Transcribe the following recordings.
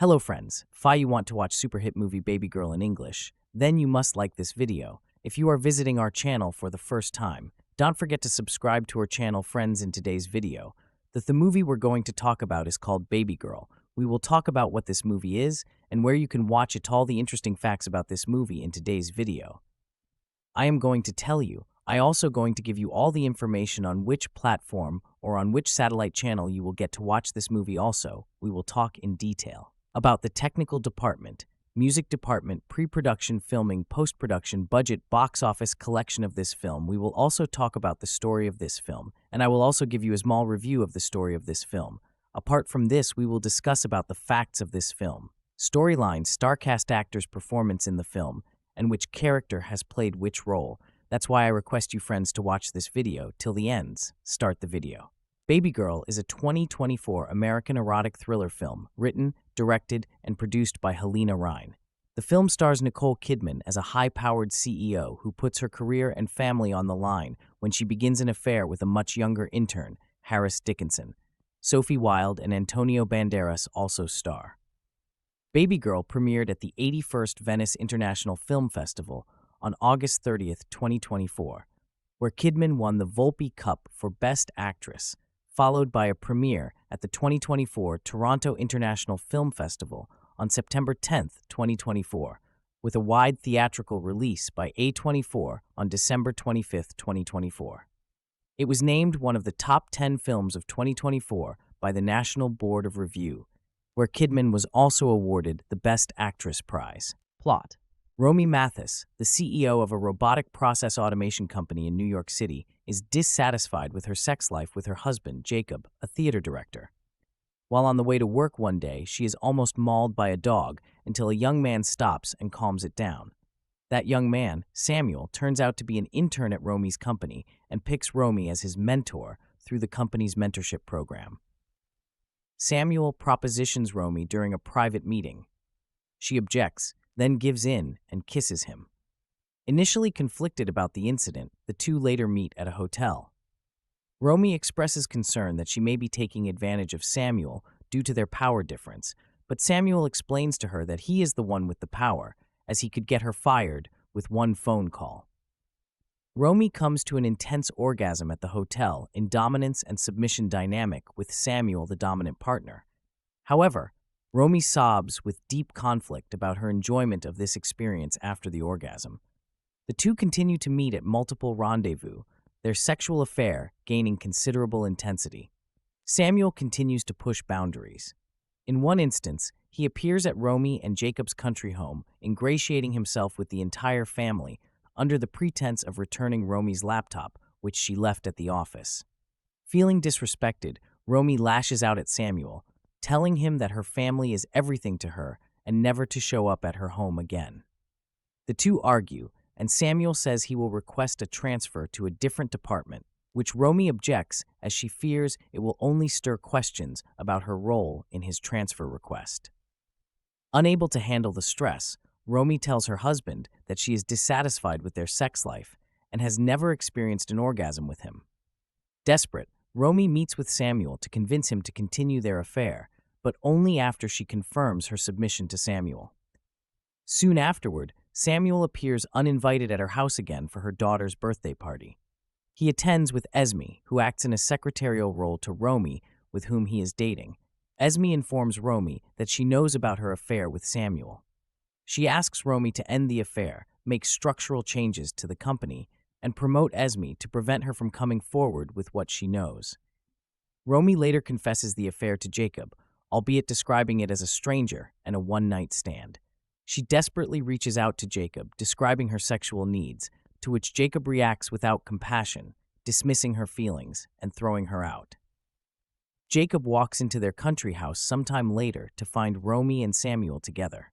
Hello friends, Fi you want to watch super hit movie Babygirl in English, then you must like this video. If you are visiting our channel for the first time, don't forget to subscribe to our channel friends in today's video. The movie we're going to talk about is called Babygirl. We will talk about what this movie is and where you can watch it, all the interesting facts about this movie in today's video. I am going to tell you. I also going to give you all the information on which platform or on which satellite channel you will get to watch this movie. Also, we will talk in detail about the technical department, music department, pre-production, filming, post-production, budget, box office, collection of this film. We will also talk about the story of this film, and I will also give you a small review of the story of this film. Apart from this, we will discuss about the facts of this film, storyline, star-cast actors' performance in the film, and which character has played which role. That's why I request you friends to watch this video till the ends. Start the video. Babygirl is a 2024 American erotic thriller film written, directed, and produced by Halina Reijn. The film stars Nicole Kidman as a high-powered CEO who puts her career and family on the line when she begins an affair with a much younger intern, Dickinson. Sophie Wilde and Antonio Banderas also star. Babygirl premiered at the 81st Venice International Film Festival on August 30th, 2024, where Kidman won the Volpe Cup for Best Actress, followed by a premiere at the 2024 Toronto International Film Festival on September 10th, 2024, with a wide theatrical release by A24 on December 25th, 2024. It was named one of the top 10 films of 2024 by the National Board of Review, where Kidman was also awarded the Best Actress prize. Plot: Romy Mathis, the CEO of a robotic process automation company in New York City, is dissatisfied with her sex life with her husband, Jacob, a theater director. While on the way to work one day, she is almost mauled by a dog until a young man stops and calms it down. That young man, Samuel, turns out to be an intern at Romy's company and picks Romy as his mentor through the company's mentorship program. Samuel propositions Romy during a private meeting. She objects, then gives in and kisses him. Initially conflicted about the incident, the two later meet at a hotel. Romy expresses concern that she may be taking advantage of Samuel due to their power difference, but Samuel explains to her that he is the one with the power, as he could get her fired with one phone call. Romy comes to an intense orgasm at the hotel in dominance and submission dynamic with Samuel, the dominant partner. However, Romy sobs with deep conflict about her enjoyment of this experience after the orgasm. The two continue to meet at multiple rendezvous, their sexual affair gaining considerable intensity. Samuel continues to push boundaries. In one instance, he appears at Romy and Jacob's country home, ingratiating himself with the entire family under the pretense of returning Romy's laptop, which she left at the office. Feeling disrespected, Romy lashes out at Samuel, telling him that her family is everything to her and never to show up at her home again. The two argue, and Samuel says he will request a transfer to a different department, which Romy objects as she fears it will only stir questions about her role in his transfer request. Unable to handle the stress, Romy tells her husband that she is dissatisfied with their sex life and has never experienced an orgasm with him. Desperate, Romy meets with Samuel to convince him to continue their affair, but only after she confirms her submission to Samuel. Soon afterward, Samuel appears uninvited at her house again for her daughter's birthday party. He attends with Esme, who acts in a secretarial role to Romy, with whom he is dating. Esme informs Romy that she knows about her affair with Samuel. She asks Romy to end the affair, make structural changes to the company, and promote Esme to prevent her from coming forward with what she knows. Romy later confesses the affair to Jacob, albeit describing it as a stranger and a one-night stand. She desperately reaches out to Jacob, describing her sexual needs, to which Jacob reacts without compassion, dismissing her feelings and throwing her out. Jacob walks into their country house sometime later to find Romy and Samuel together.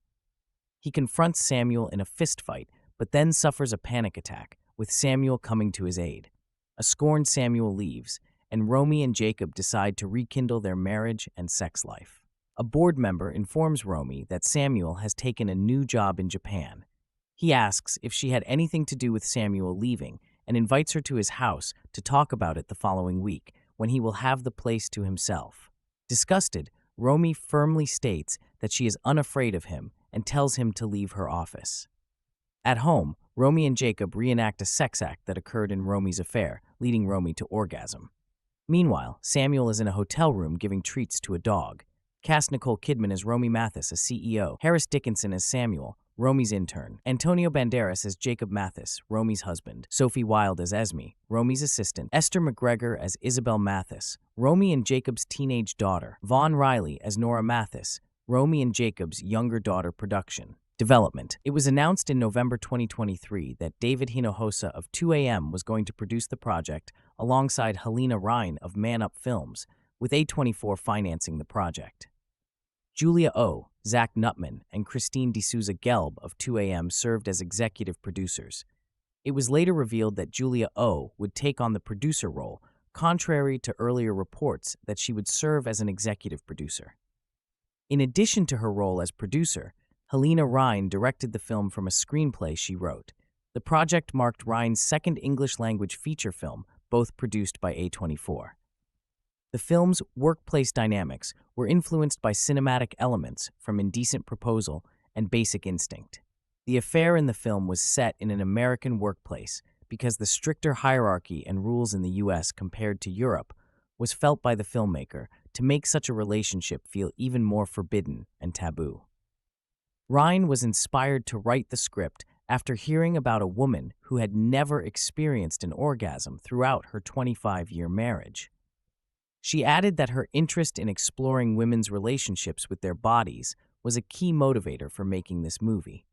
He confronts Samuel in a fistfight, but then suffers a panic attack, with Samuel coming to his aid. A scorned Samuel leaves, and Romy and Jacob decide to rekindle their marriage and sex life. A board member informs Romy that Samuel has taken a new job in Japan. He asks if she had anything to do with Samuel leaving and invites her to his house to talk about it the following week, when he will have the place to himself. Disgusted, Romy firmly states that she is unafraid of him and tells him to leave her office. At home, Romy and Jacob reenact a sex act that occurred in Romy's affair, leading Romy to orgasm. Meanwhile, Samuel is in a hotel room giving treats to a dog. Cast Nicole Kidman as Romy Mathis, a CEO, Harris Dickinson as Samuel, Romy's intern, Antonio Banderas as Jacob Mathis, Romy's husband, Sophie Wilde as Esme, Romy's assistant, Esther McGregor as Isabel Mathis, Romy and Jacob's teenage daughter, Vaughn Riley as Nora Mathis, Romy and Jacob's younger daughter production. Development. It was announced in November 2023 that David Hinojosa of 2AM was going to produce the project alongside Halina Reijn of Man Up Films, with A24 financing the project. Julia O, Zach Nutman, and Christine D'Souza Gelb of 2AM served as executive producers. It was later revealed that Julia O would take on the producer role, contrary to earlier reports that she would serve as an executive producer. In addition to her role as producer, Halina Reijn directed the film from a screenplay she wrote. The project marked Rein's second English-language feature film, both produced by A24. The film's workplace dynamics were influenced by cinematic elements from Indecent Proposal and Basic Instinct. The affair in the film was set in an American workplace because the stricter hierarchy and rules in the U.S. compared to Europe was felt by the filmmaker to make such a relationship feel even more forbidden and taboo. Reijn was inspired to write the script after hearing about a woman who had never experienced an orgasm throughout her 25-year marriage. She added that her interest in exploring women's relationships with their bodies was a key motivator for making this movie.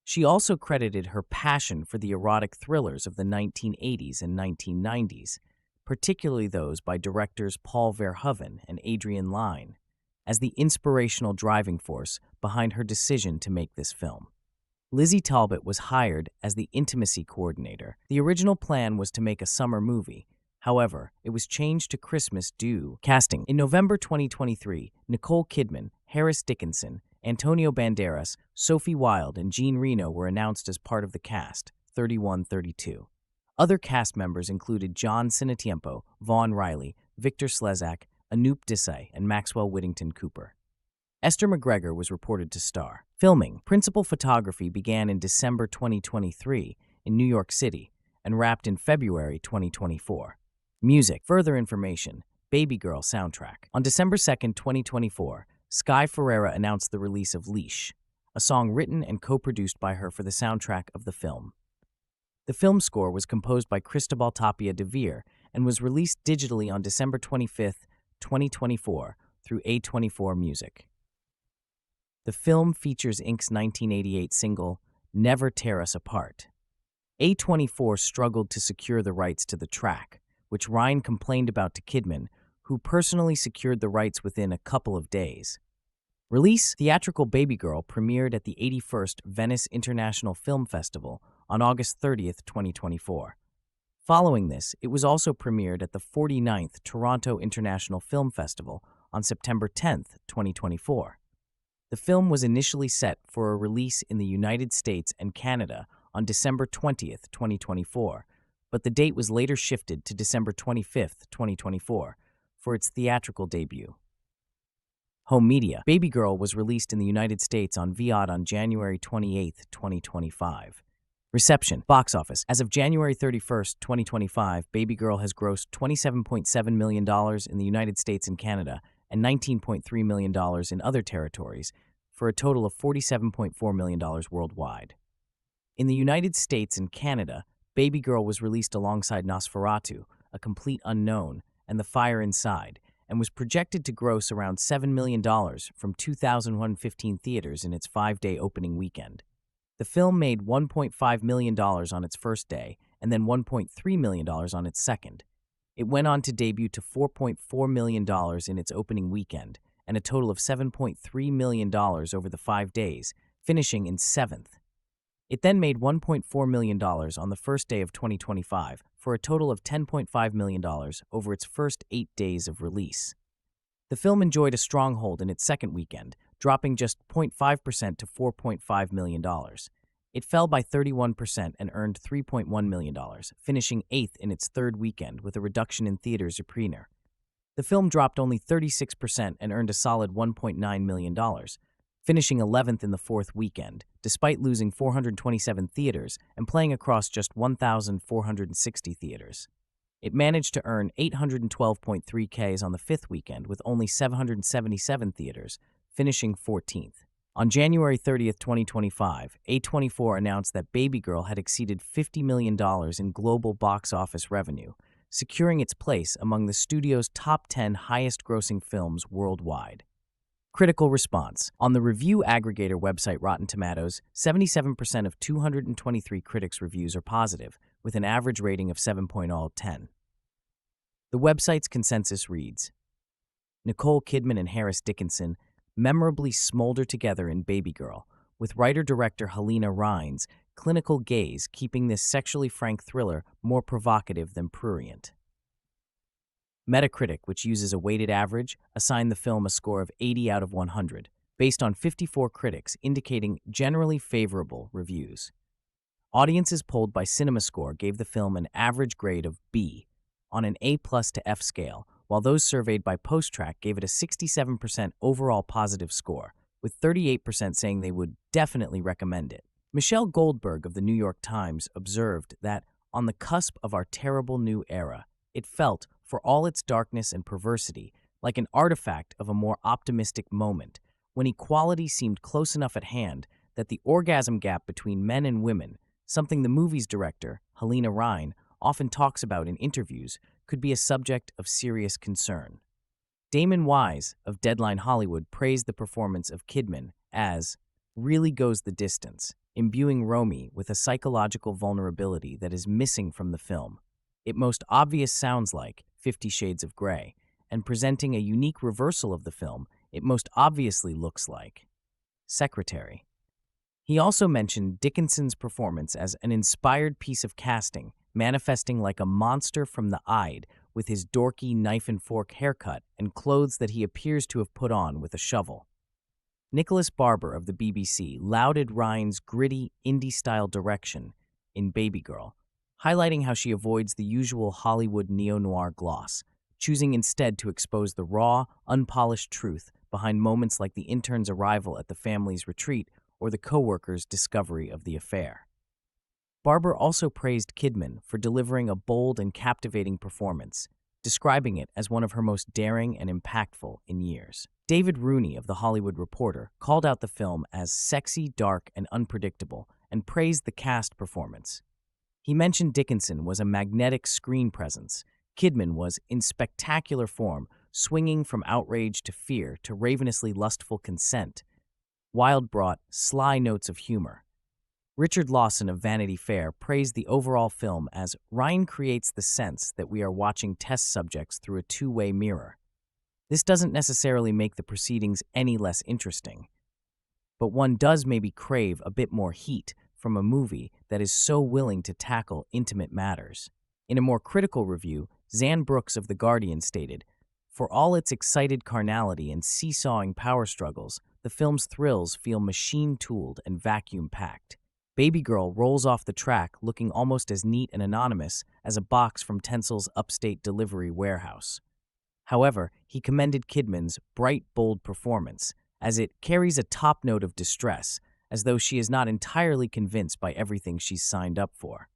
She also credited her passion for the erotic thrillers of the 1980s and 1990s, particularly those by directors Paul Verhoeven and Adrian Lyne, as the inspirational driving force behind her decision to make this film. Lizzie Talbot was hired as the intimacy coordinator. The original plan was to make a summer movie. However, it was changed to Christmas due casting. In November 2023, Nicole Kidman, Harris Dickinson, Antonio Banderas, Sophie Wilde, and Jean Reno were announced as part of the cast, 3132. Other cast members included John Cinetiempo, Vaughn Riley, Victor Slezak, Anoop Desai, and Maxwell Whittington Cooper. Esther McGregor was reported to star. Filming. Principal photography began in December 2023 in New York City and wrapped in February 2024. Music. Further information. Babygirl soundtrack. On December 2, 2024, Sky Ferreira announced the release of Leash, a song written and co-produced by her for the soundtrack of the film. The film score was composed by Cristobal Tapia de Veer and was released digitally on December 25, 2024 through A24 Music. The film features Ink's 1988 single, Never Tear Us Apart. A24 struggled to secure the rights to the track, which Reijn complained about to Kidman, who personally secured the rights within a couple of days. Release. Theatrical Babygirl premiered at the 81st Venice International Film Festival on August 30, 2024. Following this, it was also premiered at the 49th Toronto International Film Festival on September 10, 2024. The film was initially set for a release in the United States and Canada on December 20, 2024, but the date was later shifted to December 25, 2024, for its theatrical debut. Home media. Babygirl was released in the United States on VOD on January 28, 2025. Reception. Box office. As of January 31, 2025, Babygirl has grossed $27.7 million in the United States and Canada and $19.3 million in other territories, for a total of $47.4 million worldwide. In the United States and Canada, Babygirl was released alongside Nosferatu, A Complete Unknown, and The Fire Inside, and was projected to gross around $7 million from 2,115 theaters in its 5-day opening weekend. The film made $1.5 million on its first day, and then $1.3 million on its second. It went on to debut to $4.4 million in its opening weekend, and a total of $7.3 million over the 5 days, finishing in 7th. It then made $1.4 million on the first day of 2025, for a total of $10.5 million over its first 8 days of release. The film enjoyed a stronghold in its second weekend, dropping just 0.5% to $4.5 million. It fell by 31% and earned $3.1 million, finishing 8th in its third weekend with a reduction in theaters or premiere. The film dropped only 36% and earned a solid $1.9 million, finishing 11th in the fourth weekend, despite losing 427 theaters and playing across just 1,460 theaters. It managed to earn 812.3 Ks on the fifth weekend with only 777 theaters, finishing 14th. On January 30th, 2025, A24 announced that Babygirl had exceeded $50 million in global box office revenue, securing its place among the studio's top 10 highest-grossing films worldwide. Critical response. On the review aggregator website Rotten Tomatoes, 77% of 223 critics' reviews are positive, with an average rating of 7.0/10. The website's consensus reads, Nicole Kidman and Dickinson memorably smolder together in Babygirl, with writer-director Halina Reign's clinical gaze keeping this sexually frank thriller more provocative than prurient. Metacritic, which uses a weighted average, assigned the film a score of 80 out of 100, based on 54 critics indicating generally favorable reviews. Audiences polled by CinemaScore gave the film an average grade of B on an A+ to F scale, while those surveyed by PostTrack gave it a 67% overall positive score, with 38% saying they would definitely recommend it. Michelle Goldberg of the New York Times observed that, on the cusp of our terrible new era, it felt, for all its darkness and perversity, like an artifact of a more optimistic moment, when equality seemed close enough at hand that the orgasm gap between men and women, something the movie's director, Halina Reijn, often talks about in interviews, could be a subject of serious concern. Damon Wise of Deadline Hollywood praised the performance of Kidman as really goes the distance, imbuing Romy with a psychological vulnerability that is missing from the film. It most obvious sounds like 50 Shades of Grey, and presenting a unique reversal of the film, it most obviously looks like Secretary. He also mentioned Dickinson's performance as an inspired piece of casting, manifesting like a monster from the Ide with his dorky knife and fork haircut and clothes that he appears to have put on with a shovel. Nicholas Barber of the BBC lauded Ryan's gritty, indie-style direction in Babygirl, highlighting how she avoids the usual Hollywood neo-noir gloss, choosing instead to expose the raw, unpolished truth behind moments like the intern's arrival at the family's retreat or the co-worker's discovery of the affair. Barber also praised Kidman for delivering a bold and captivating performance, describing it as one of her most daring and impactful in years. David Rooney of The Hollywood Reporter called out the film as sexy, dark, and unpredictable, and praised the cast performance. He mentioned Dickinson was a magnetic screen presence. Kidman was in spectacular form, swinging from outrage to fear to ravenously lustful consent. Wilde brought sly notes of humor. Richard Lawson of Vanity Fair praised the overall film as Reijn creates the sense that we are watching test subjects through a two-way mirror. This doesn't necessarily make the proceedings any less interesting, but one does maybe crave a bit more heat from a movie that is so willing to tackle intimate matters. In a more critical review, Zan Brooks of The Guardian stated, "For all its excited carnality and seesawing power struggles, the film's thrills feel machine-tooled and vacuum-packed. Babygirl rolls off the track looking almost as neat and anonymous as a box from Tensel's upstate delivery warehouse." However, he commended Kidman's bright, bold performance, as it carries a top note of distress, as though she is not entirely convinced by everything she's signed up for.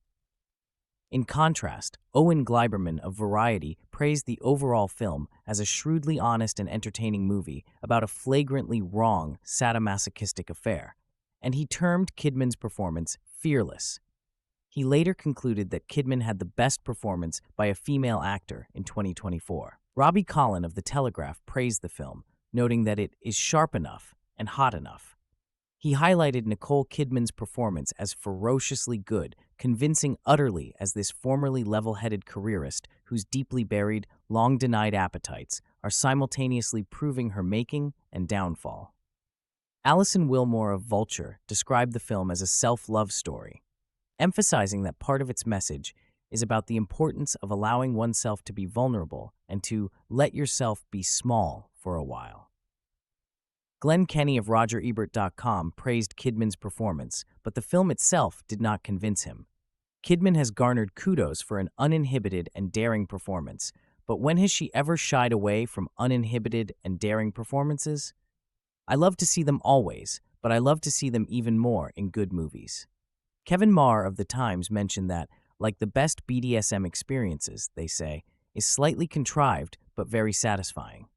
In contrast, Owen Gleiberman of Variety praised the overall film as a shrewdly honest and entertaining movie about a flagrantly wrong sadomasochistic affair, and he termed Kidman's performance fearless. He later concluded that Kidman had the best performance by a female actor in 2024. Robbie Collin of The Telegraph praised the film, noting that it is sharp enough and hot enough. He highlighted Nicole Kidman's performance as ferociously good, convincing utterly as this formerly level-headed careerist whose deeply buried, long-denied appetites are simultaneously proving her making and downfall. Alison Wilmore of Vulture described the film as a self-love story, emphasizing that part of its message is about the importance of allowing oneself to be vulnerable and to let yourself be small for a while. Glenn Kenny of RogerEbert.com praised Kidman's performance, but the film itself did not convince him. Kidman has garnered kudos for an uninhibited and daring performance, but when has she ever shied away from uninhibited and daring performances? I love to see them always, but I love to see them even more in good movies. Kevin Marr of The Times mentioned that, like the best BDSM experiences, they say, is slightly contrived but very satisfying.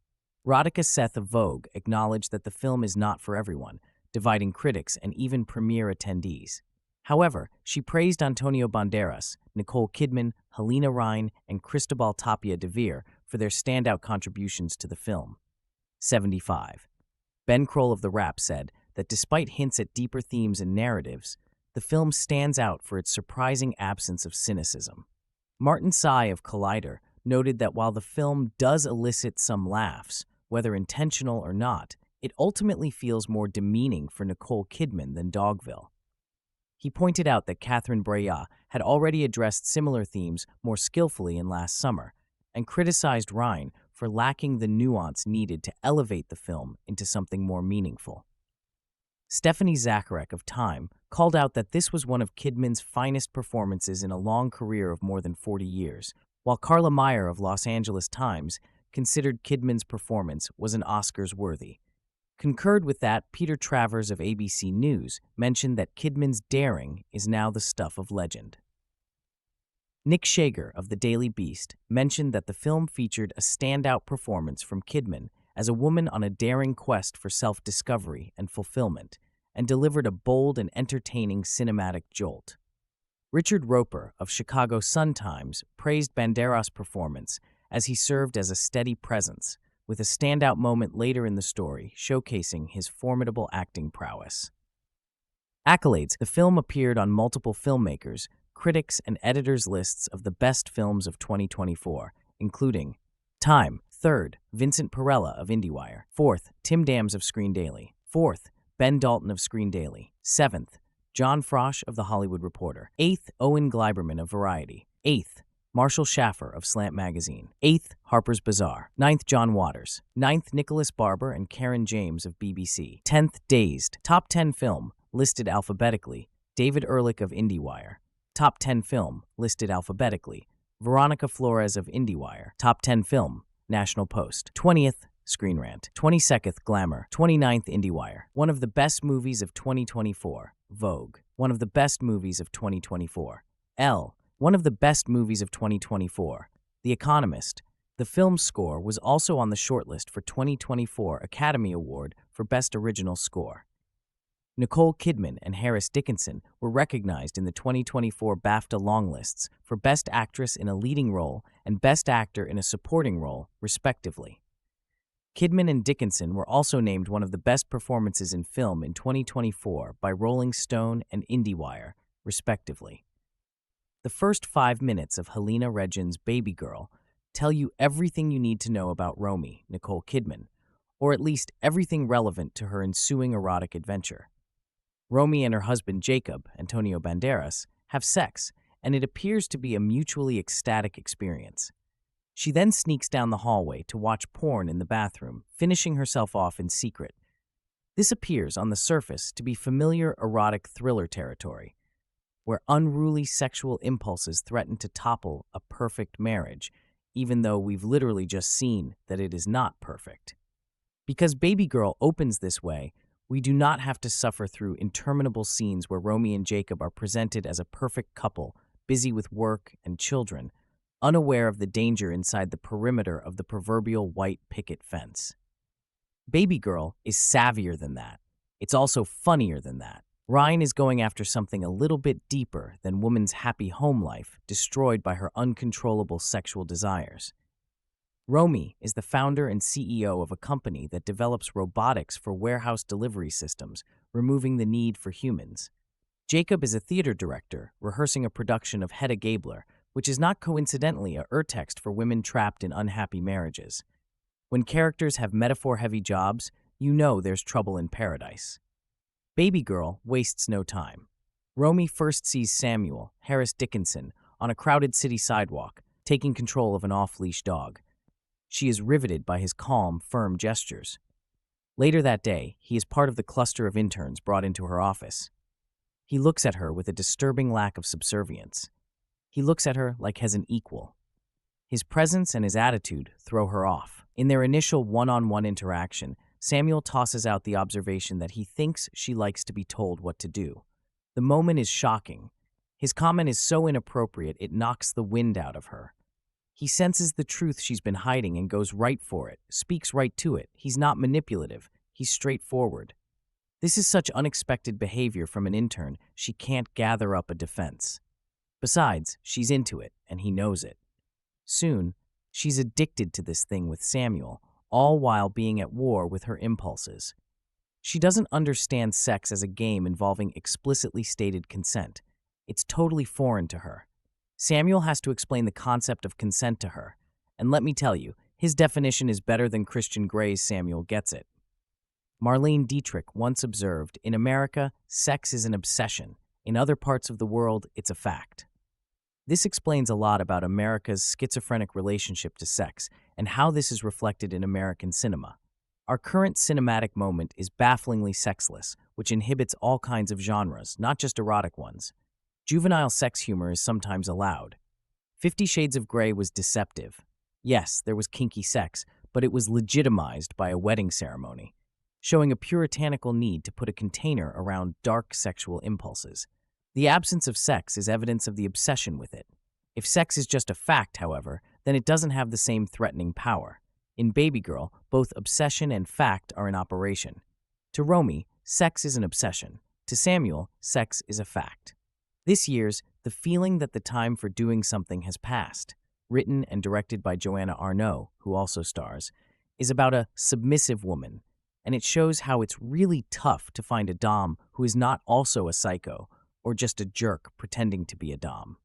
Radhika Seth of Vogue acknowledged that the film is not for everyone, dividing critics and even premiere attendees. However, she praised Antonio Banderas, Nicole Kidman, Halina Reijn, and Cristobal Tapia de Veer for their standout contributions to the film. 75. Ben Kroll of The Wrap said that despite hints at deeper themes and narratives, the film stands out for its surprising absence of cynicism. Martin Tsai of Collider noted that while the film does elicit some laughs, whether intentional or not, it ultimately feels more demeaning for Nicole Kidman than Dogville. He pointed out that Catherine Breillat had already addressed similar themes more skillfully in Last Summer, and criticized Reijn for lacking the nuance needed to elevate the film into something more meaningful. Stephanie Zacharek of Time called out that this was one of Kidman's finest performances in a long career of more than 40 years, while Carla Meyer of Los Angeles Times considered Kidman's performance was an Oscars worthy. Concurred with that, Peter Travers of ABC News mentioned that Kidman's daring is now the stuff of legend. Nick Shager of The Daily Beast mentioned that the film featured a standout performance from Kidman as a woman on a daring quest for self-discovery and fulfillment, and delivered a bold and entertaining cinematic jolt. Richard Roper of Chicago Sun-Times praised Banderas' performance as he served as a steady presence, with a standout moment later in the story showcasing his formidable acting prowess. Accolades: the film appeared on multiple filmmakers, critics, and editors' lists of the best films of 2024, including Time, 3rd, Vincent Perella of IndieWire; 4th, Tim Dams of Screen Daily; 4th, Ben Dalton of Screen Daily; 7th, John Frosch of The Hollywood Reporter; 8th, Owen Gleiberman of Variety; 8th, Marshall Schaffer of Slant Magazine; 8th, Harper's Bazaar; 9th, John Waters; 9th, Nicholas Barber and Karen James of BBC; 10th, Dazed. Top 10 film, listed alphabetically, David Ehrlich of IndieWire; Top 10 film, listed alphabetically, Veronica Flores of IndieWire; Top 10 film, National Post; 20th, Screen Rant; 22nd, Glamour; 29th, IndieWire. One of the best movies of 2024, Vogue. One of the best movies of 2024, Elle. One of the best movies of 2024, The Economist. The film's score was also on the shortlist for 2024 Academy Award for Best Original Score. Nicole Kidman and Harris Dickinson were recognized in the 2024 BAFTA longlists for Best Actress in a Leading Role and Best Actor in a Supporting Role, respectively. Kidman and Dickinson were also named one of the best performances in film in 2024 by Rolling Stone and IndieWire, respectively. The first 5 minutes of Halina Reijn's Babygirl tell you everything you need to know about Romy, Nicole Kidman, or at least everything relevant to her ensuing erotic adventure. Romy and her husband Jacob, Antonio Banderas, have sex, and it appears to be a mutually ecstatic experience. She then sneaks down the hallway to watch porn in the bathroom, finishing herself off in secret. This appears on the surface to be familiar erotic thriller territory, where unruly sexual impulses threaten to topple a perfect marriage, even though we've literally just seen that it is not perfect. Because Babygirl opens this way, we do not have to suffer through interminable scenes where Romy and Jacob are presented as a perfect couple, busy with work and children, unaware of the danger inside the perimeter of the proverbial white picket fence. Babygirl is savvier than that. It's also funnier than that. Reijn is going after something a little bit deeper than woman's happy home life destroyed by her uncontrollable sexual desires. Romy is the founder and CEO of a company that develops robotics for warehouse delivery systems, removing the need for humans. Jacob is a theater director, rehearsing a production of Hedda Gabler, which is not coincidentally a urtext for women trapped in unhappy marriages. When characters have metaphor-heavy jobs, you know there's trouble in paradise. Babygirl wastes no time. Romy first sees Samuel, Harris Dickinson, on a crowded city sidewalk, taking control of an off-leash dog. She is riveted by his calm, firm gestures. Later that day, he is part of the cluster of interns brought into her office. He looks at her with a disturbing lack of subservience. He looks at her like as an equal. His presence and his attitude throw her off. In their initial one-on-one interaction, Samuel tosses out the observation that he thinks she likes to be told what to do. The moment is shocking. His comment is so inappropriate it knocks the wind out of her. He senses the truth she's been hiding and goes right for it, speaks right to it. He's not manipulative, he's straightforward. This is such unexpected behavior from an intern, she can't gather up a defense. Besides, she's into it, and he knows it. Soon, she's addicted to this thing with Samuel, all while being at war with her impulses. She doesn't understand sex as a game involving explicitly stated consent. It's totally foreign to her. Samuel has to explain the concept of consent to her, and let me tell you, his definition is better than Christian Gray's Samuel gets it. Marlene Dietrich once observed, "In America, sex is an obsession. In other parts of the world, it's a fact." This explains a lot about America's schizophrenic relationship to sex and how this is reflected in American cinema. Our current cinematic moment is bafflingly sexless, which inhibits all kinds of genres, not just erotic ones. Juvenile sex humor is sometimes allowed. 50 Shades of Grey was deceptive. Yes, there was kinky sex, but it was legitimized by a wedding ceremony, showing a puritanical need to put a container around dark sexual impulses. The absence of sex is evidence of the obsession with it. If sex is just a fact, however, then it doesn't have the same threatening power. In Babygirl, both obsession and fact are in operation. To Romy, sex is an obsession. To Samuel, sex is a fact. This year's The Feeling That the Time for Doing Something Has Passed, written and directed by Joanna Arnaud, who also stars, is about a submissive woman, and it shows how it's really tough to find a dom who is not also a psycho or just a jerk pretending to be a dom.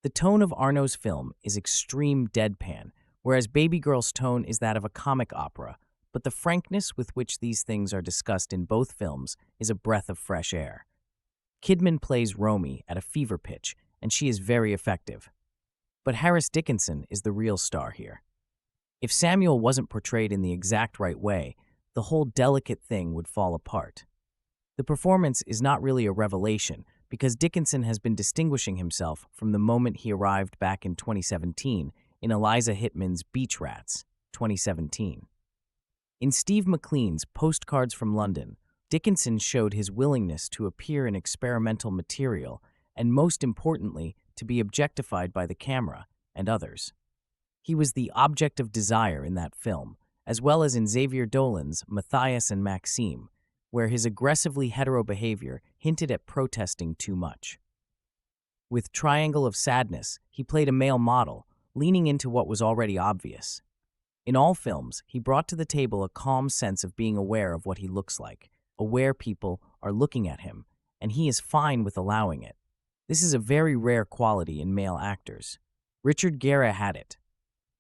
The tone of Arnaud's film is extreme deadpan, whereas Babygirl's tone is that of a comic opera, but the frankness with which these things are discussed in both films is a breath of fresh air. Kidman plays Romy at a fever pitch, and she is very effective. But Harris Dickinson is the real star here. If Samuel wasn't portrayed in the exact right way, the whole delicate thing would fall apart. The performance is not really a revelation, because Dickinson has been distinguishing himself from the moment he arrived back in 2017 in Eliza Hittman's Beach Rats, 2017. In Steve McLean's Postcards from London, Dickinson showed his willingness to appear in experimental material and, most importantly, to be objectified by the camera and others. He was the object of desire in that film, as well as in Xavier Dolan's Matthias and Maxime, where his aggressively hetero behavior hinted at protesting too much. With Triangle of Sadness, he played a male model, leaning into what was already obvious. In all films, he brought to the table a calm sense of being aware of what he looks like, aware people are looking at him, and he is fine with allowing it. This is a very rare quality in male actors. Richard Gere had it.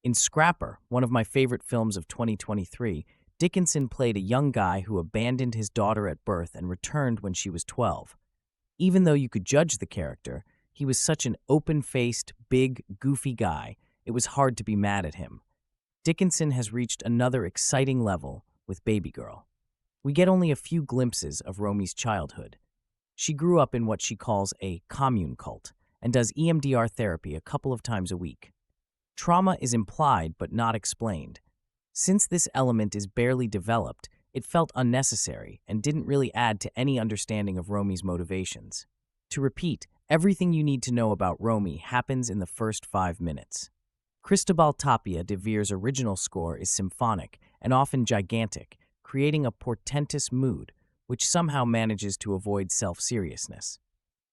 In Scrapper, one of my favorite films of 2023, Dickinson played a young guy who abandoned his daughter at birth and returned when she was 12. Even though you could judge the character, he was such an open-faced, big, goofy guy, it was hard to be mad at him. Dickinson has reached another exciting level with Babygirl. We get only a few glimpses of Romy's childhood. She grew up in what she calls a commune cult and does EMDR therapy a couple of times a week. Trauma is implied but not explained. Since this element is barely developed, it felt unnecessary and didn't really add to any understanding of Romy's motivations. To repeat, everything you need to know about Romy happens in the first 5 minutes. Cristobal Tapia de Vere's original score is symphonic and often gigantic, creating a portentous mood, which somehow manages to avoid self-seriousness.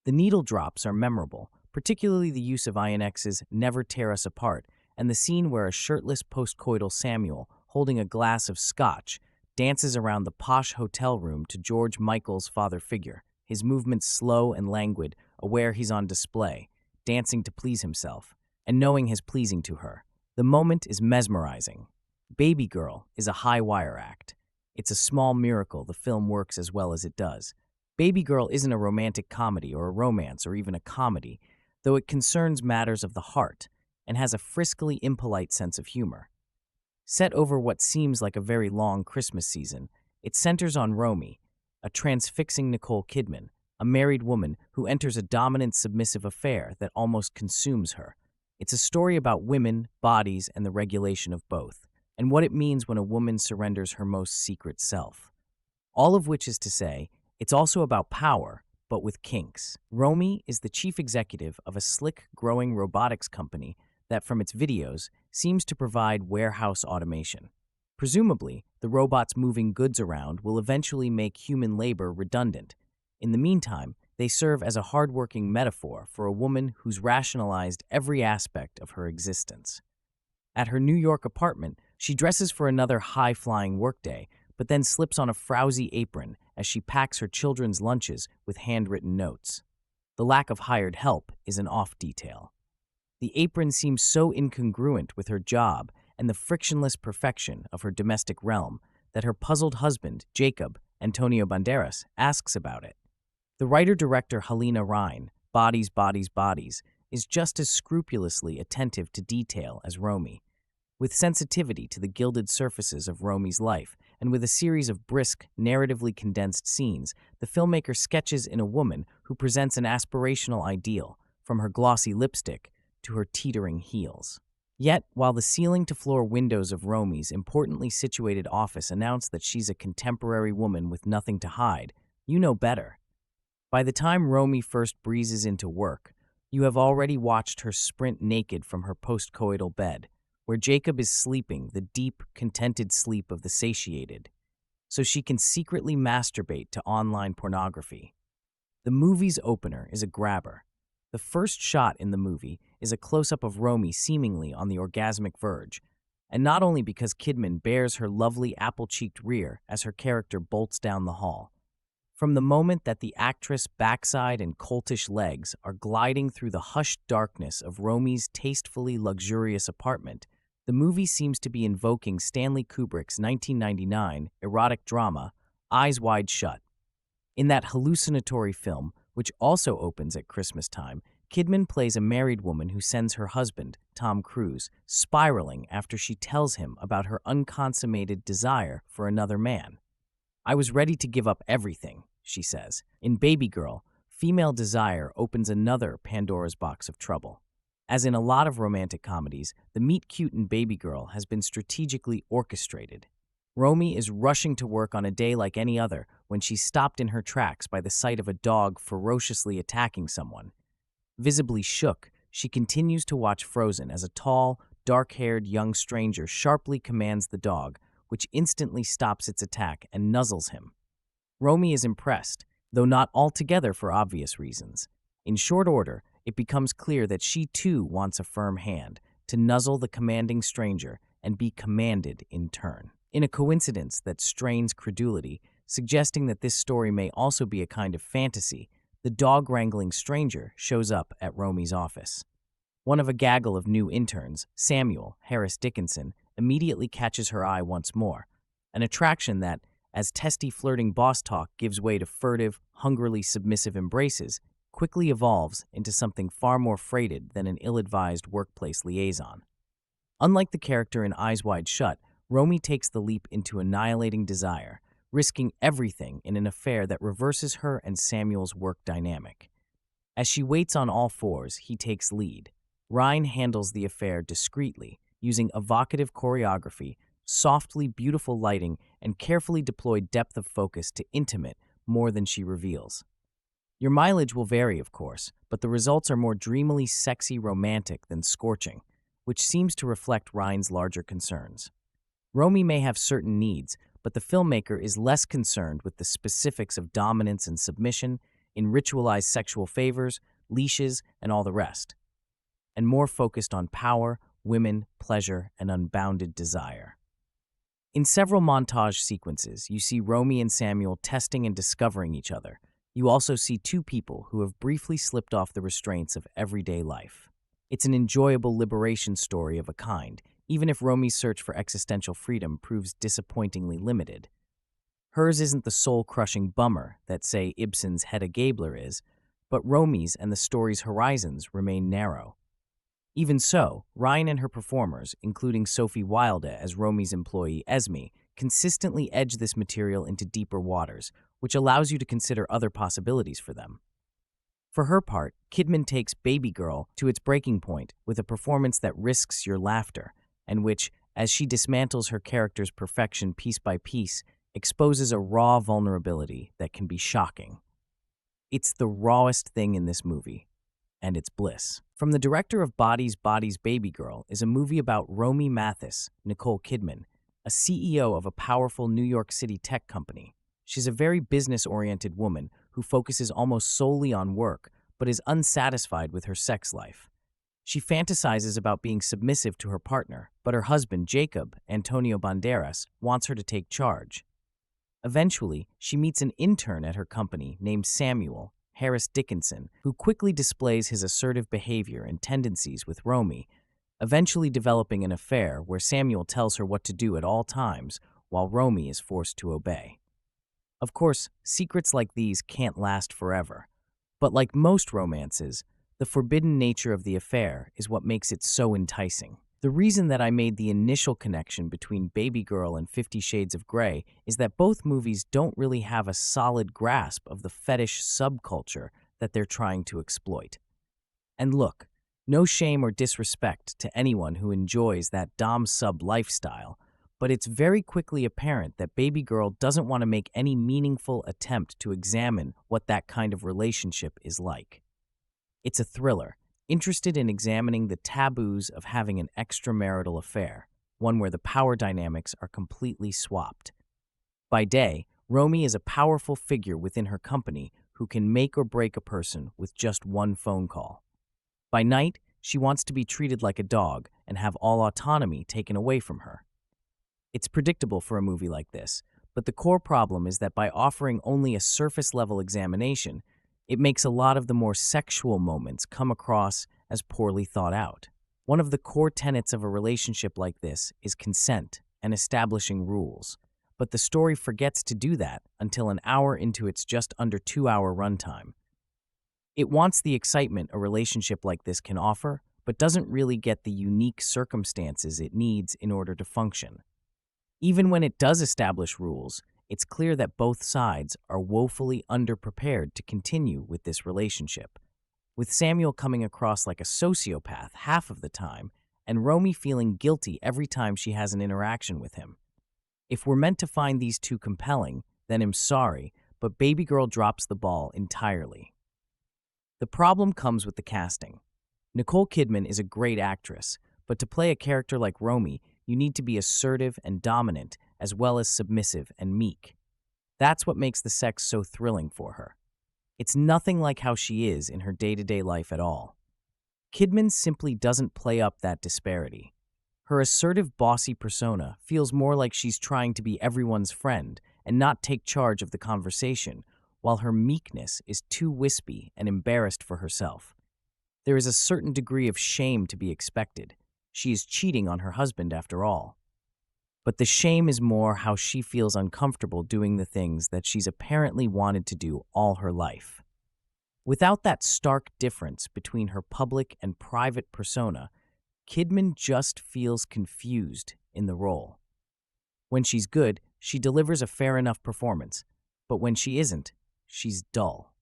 The needle drops are memorable, particularly the use of INX's Never Tear Us Apart and the scene where a shirtless postcoital Samuel, holding a glass of scotch, dances around the posh hotel room to George Michael's father figure, his movements slow and languid, aware he's on display, dancing to please himself, and knowing his pleasing to her. The moment is mesmerizing. Babygirl is a high-wire act. It's a small miracle the film works as well as it does. Babygirl isn't a romantic comedy or a romance or even a comedy, though it concerns matters of the heart and has a friskily impolite sense of humor. Set over what seems like a very long Christmas season, it centers on Romy, a transfixing Nicole Kidman, a married woman who enters a dominant submissive affair that almost consumes her. It's a story about women, bodies, and the regulation of both. and what it means when a woman surrenders her most secret self. All of which is to say, it's also about power, but with kinks. Romy is the chief executive of a slick, growing robotics company that, from its videos, seems to provide warehouse automation. Presumably, the robots moving goods around will eventually make human labor redundant. In the meantime, they serve as a hardworking metaphor for a woman who's rationalized every aspect of her existence. At her New York apartment, she dresses for another high-flying workday, but then slips on a frowsy apron as she packs her children's lunches with handwritten notes. The lack of hired help is an off detail. The apron seems so incongruent with her job and the frictionless perfection of her domestic realm that her puzzled husband, Jacob, Antonio Banderas, asks about it. The writer-director Halina Reijn, Bodies, Bodies, Bodies, is just as scrupulously attentive to detail as Romy. With sensitivity to the gilded surfaces of Romy's life, and with a series of brisk, narratively condensed scenes, the filmmaker sketches in a woman who presents an aspirational ideal, from her glossy lipstick to her teetering heels. Yet, while the ceiling-to-floor windows of Romy's importantly situated office announce that she's a contemporary woman with nothing to hide, you know better. By the time Romy first breezes into work, you have already watched her sprint naked from her postcoital bed, where Jacob is sleeping the deep, contented sleep of the satiated, so she can secretly masturbate to online pornography. The movie's opener is a grabber. The first shot in the movie is a close-up of Romy seemingly on the orgasmic verge, and not only because Kidman bears her lovely apple-cheeked rear as her character bolts down the hall. From the moment that the actress' backside and coltish legs are gliding through the hushed darkness of Romy's tastefully luxurious apartment, the movie seems to be invoking Stanley Kubrick's 1999 erotic drama, Eyes Wide Shut. In that hallucinatory film, which also opens at Christmas time, Kidman plays a married woman who sends her husband, Tom Cruise, spiraling after she tells him about her unconsummated desire for another man. "I was ready to give up everything," she says. In Babygirl, female desire opens another Pandora's box of trouble. As in a lot of romantic comedies, the meet-cute in Babygirl has been strategically orchestrated. Romy is rushing to work on a day like any other when she's stopped in her tracks by the sight of a dog ferociously attacking someone. Visibly shook, she continues to watch Frozen as a tall, dark-haired young stranger sharply commands the dog, which instantly stops its attack and nuzzles him. Romy is impressed, though not altogether for obvious reasons. In short order, it becomes clear that she too wants a firm hand, to nuzzle the commanding stranger and be commanded in turn. In a coincidence that strains credulity, suggesting that this story may also be a kind of fantasy, the dog-wrangling stranger shows up at Romy's office. One of a gaggle of new interns, Samuel, Harris Dickinson, immediately catches her eye once more, an attraction that, as testy flirting boss talk gives way to furtive, hungrily submissive embraces, quickly evolves into something far more freighted than an ill-advised workplace liaison. Unlike the character in Eyes Wide Shut, Romy takes the leap into annihilating desire, risking everything in an affair that reverses her and Samuel's work dynamic. As she waits on all fours, he takes lead. Reijn handles the affair discreetly, using evocative choreography, softly beautiful lighting, and carefully deployed depth of focus to intimate more than she reveals. Your mileage will vary, of course, but the results are more dreamily sexy romantic than scorching, which seems to reflect Rein's larger concerns. Romy may have certain needs, but the filmmaker is less concerned with the specifics of dominance and submission, in ritualized sexual favors, leashes, and all the rest, and more focused on power, women, pleasure, and unbounded desire. In several montage sequences, you see Romy and Samuel testing and discovering each other. You also see two people who have briefly slipped off the restraints of everyday life. It's an enjoyable liberation story of a kind, even if Romy's search for existential freedom proves disappointingly limited. Hers isn't the soul-crushing bummer that, say, Ibsen's Hedda Gabler is, but Romy's and the story's horizons remain narrow. Even so, Reijn and her performers, including Sophie Wilde as Romy's employee Esme, consistently edge this material into deeper waters, which allows you to consider other possibilities for them. For her part, Kidman takes Babygirl to its breaking point with a performance that risks your laughter, and which, as she dismantles her character's perfection piece by piece, exposes a raw vulnerability that can be shocking. It's the rawest thing in this movie, and it's bliss. From the director of Bodies, Babygirl is a movie about Romy Mathis, Nicole Kidman, a CEO of a powerful New York City tech company. She's a very business-oriented woman who focuses almost solely on work, but is unsatisfied with her sex life. She fantasizes about being submissive to her partner, but her husband, Jacob, Antonio Banderas, wants her to take charge. Eventually, she meets an intern at her company named Samuel, Harris Dickinson, who quickly displays his assertive behavior and tendencies with Romy, eventually developing an affair where Samuel tells her what to do at all times while Romy is forced to obey. Of course, secrets like these can't last forever, but like most romances, the forbidden nature of the affair is what makes it so enticing. The reason that I made the initial connection between Babygirl and 50 Shades of Grey is that both movies don't really have a solid grasp of the fetish subculture that they're trying to exploit. And look, no shame or disrespect to anyone who enjoys that dom-sub lifestyle, but it's very quickly apparent that Babygirl doesn't want to make any meaningful attempt to examine what that kind of relationship is like. It's a thriller, interested in examining the taboos of having an extramarital affair, one where the power dynamics are completely swapped. By day, Romy is a powerful figure within her company who can make or break a person with just one phone call. By night, she wants to be treated like a dog and have all autonomy taken away from her. It's predictable for a movie like this, but the core problem is that by offering only a surface-level examination, it makes a lot of the more sexual moments come across as poorly thought out. One of the core tenets of a relationship like this is consent and establishing rules, but the story forgets to do that until an hour into its just under 2-hour runtime. It wants the excitement a relationship like this can offer, but doesn't really get the unique circumstances it needs in order to function. Even when it does establish rules, it's clear that both sides are woefully underprepared to continue with this relationship, with Samuel coming across like a sociopath half of the time and Romy feeling guilty every time she has an interaction with him. If we're meant to find these two compelling, then I'm sorry, but Babygirl drops the ball entirely. The problem comes with the casting. Nicole Kidman is a great actress, but to play a character like Romy, you need to be assertive and dominant, as well as submissive and meek. That's what makes the sex so thrilling for her. It's nothing like how she is in her day-to-day life at all. Kidman simply doesn't play up that disparity. Her assertive, bossy persona feels more like she's trying to be everyone's friend and not take charge of the conversation, while her meekness is too wispy and embarrassed for herself. There is a certain degree of shame to be expected. She is cheating on her husband after all. But the shame is more how she feels uncomfortable doing the things that she's apparently wanted to do all her life. Without that stark difference between her public and private persona, Kidman just feels confused in the role. When she's good, she delivers a fair enough performance, but when she isn't, she's dull.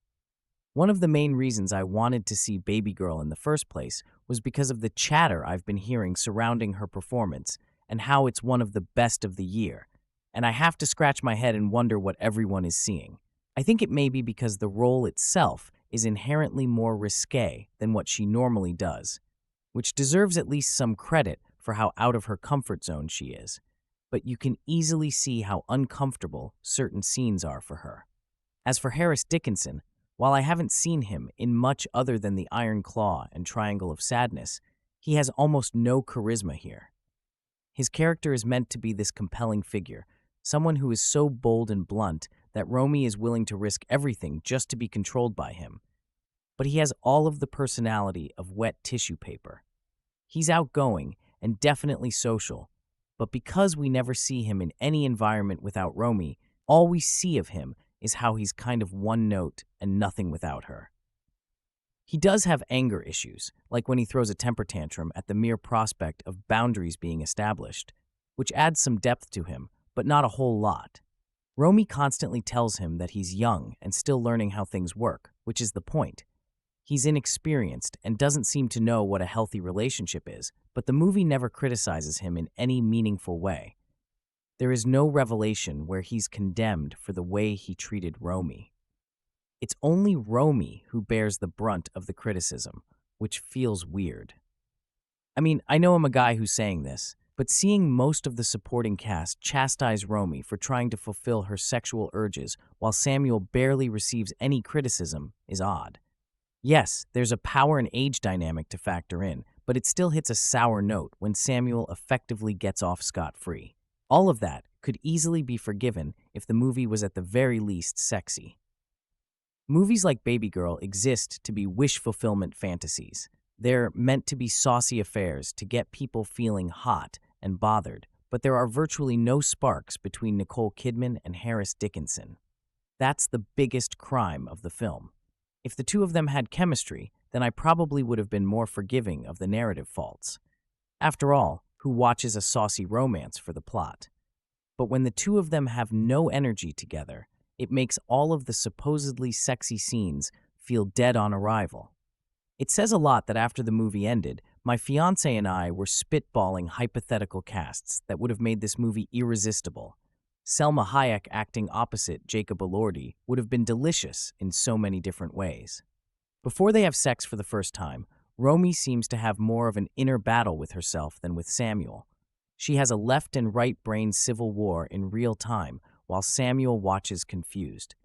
One of the main reasons I wanted to see Babygirl in the first place was because of the chatter I've been hearing surrounding her performance and how it's one of the best of the year, and I have to scratch my head and wonder what everyone is seeing. I think it may be because the role itself is inherently more risque than what she normally does, which deserves at least some credit for how out of her comfort zone she is, but you can easily see how uncomfortable certain scenes are for her. As for Harris Dickinson, while I haven't seen him in much other than The Iron Claw and Triangle of Sadness, he has almost no charisma here. His character is meant to be this compelling figure, someone who is so bold and blunt that Romy is willing to risk everything just to be controlled by him. But he has all of the personality of wet tissue paper. He's outgoing and definitely social, but because we never see him in any environment without Romy, all we see of him is how he's kind of one note and nothing without her. He does have anger issues, like when he throws a temper tantrum at the mere prospect of boundaries being established, which adds some depth to him, but not a whole lot. Romy constantly tells him that he's young and still learning how things work, which is the point. He's inexperienced and doesn't seem to know what a healthy relationship is, but the movie never criticizes him in any meaningful way. There is no revelation where he's condemned for the way he treated Romy. It's only Romy who bears the brunt of the criticism, which feels weird. I mean, I know I'm a guy who's saying this, but seeing most of the supporting cast chastise Romy for trying to fulfill her sexual urges while Samuel barely receives any criticism is odd. Yes, there's a power and age dynamic to factor in, but it still hits a sour note when Samuel effectively gets off scot-free. All of that could easily be forgiven if the movie was at the very least sexy. Movies like Babygirl exist to be wish fulfillment fantasies. They're meant to be saucy affairs to get people feeling hot and bothered, but there are virtually no sparks between Nicole Kidman and Harris Dickinson. That's the biggest crime of the film. If the two of them had chemistry, then I probably would have been more forgiving of the narrative faults. After all, who watches a saucy romance for the plot? But when the two of them have no energy together, it makes all of the supposedly sexy scenes feel dead on arrival. It says a lot that after the movie ended, my fiancé and I were spitballing hypothetical casts that would have made this movie irresistible. Selma Hayek acting opposite Jacob Elordi would have been delicious in so many different ways. Before they have sex for the first time, Romy seems to have more of an inner battle with herself than with Samuel. She has a left and right brain civil war in real time, while Samuel watches confused.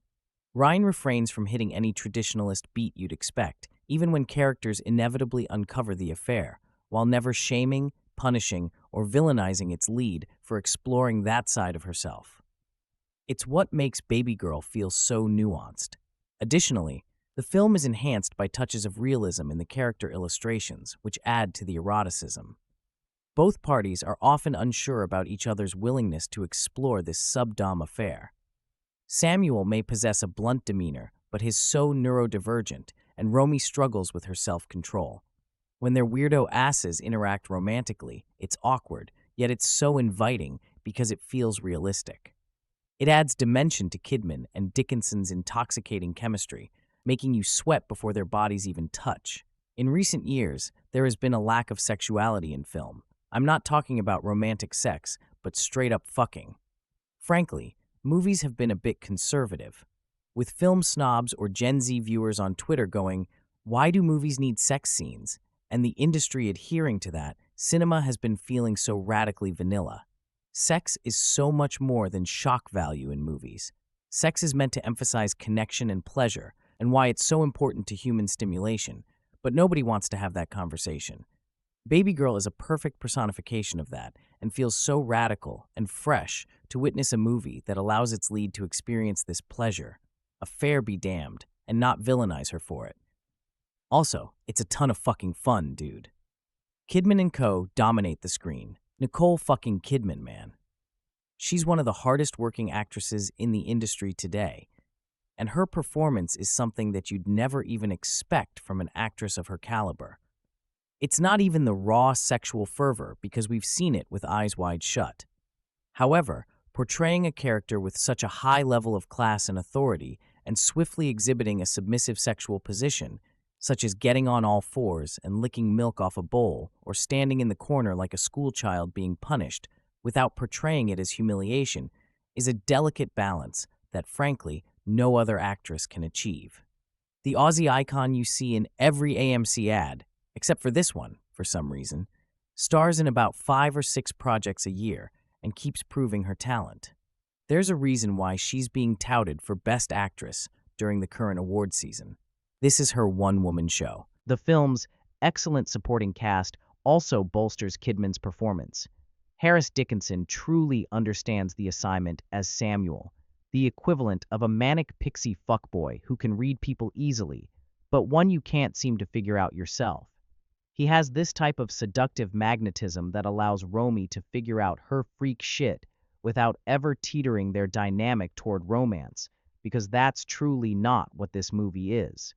Reijn refrains from hitting any traditionalist beat you'd expect, even when characters inevitably uncover the affair, while never shaming, punishing, or villainizing its lead for exploring that side of herself. It's what makes Babygirl feel so nuanced. Additionally, the film is enhanced by touches of realism in the character illustrations, which add to the eroticism. Both parties are often unsure about each other's willingness to explore this subdom affair. Samuel may possess a blunt demeanor, but he's so neurodivergent, and Romy struggles with her self-control. When their weirdo asses interact romantically, it's awkward, yet it's so inviting because it feels realistic. It adds dimension to Kidman and Dickinson's intoxicating chemistry, making you sweat before their bodies even touch. In recent years, there has been a lack of sexuality in film. I'm not talking about romantic sex, but straight-up fucking. Frankly, movies have been a bit conservative, with film snobs or Gen Z viewers on Twitter going, "Why do movies need sex scenes?" And the industry adhering to that, cinema has been feeling so radically vanilla. Sex is so much more than shock value in movies. Sex is meant to emphasize connection and pleasure, and why it's so important to human stimulation, but nobody wants to have that conversation. Babygirl is a perfect personification of that, and feels so radical and fresh to witness a movie that allows its lead to experience this pleasure, affair be damned, and not villainize her for it. Also, it's a ton of fucking fun, dude. Kidman and co. dominate the screen. Nicole fucking Kidman, man. She's one of the hardest working actresses in the industry today, and her performance is something that you'd never even expect from an actress of her caliber. It's not even the raw sexual fervor because we've seen it with Eyes Wide Shut. However, portraying a character with such a high level of class and authority and swiftly exhibiting a submissive sexual position, such as getting on all fours and licking milk off a bowl or standing in the corner like a schoolchild being punished without portraying it as humiliation, is a delicate balance that, frankly, no other actress can achieve. The Aussie icon you see in every AMC ad, except for this one, for some reason, stars in about 5 or 6 projects a year and keeps proving her talent. There's a reason why she's being touted for Best Actress during the current award season. This is her one-woman show. The film's excellent supporting cast also bolsters Kidman's performance. Harris Dickinson truly understands the assignment as Samuel, the equivalent of a manic pixie fuckboy who can read people easily, but one you can't seem to figure out yourself. He has this type of seductive magnetism that allows Romy to figure out her freak shit without ever teetering their dynamic toward romance, because that's truly not what this movie is.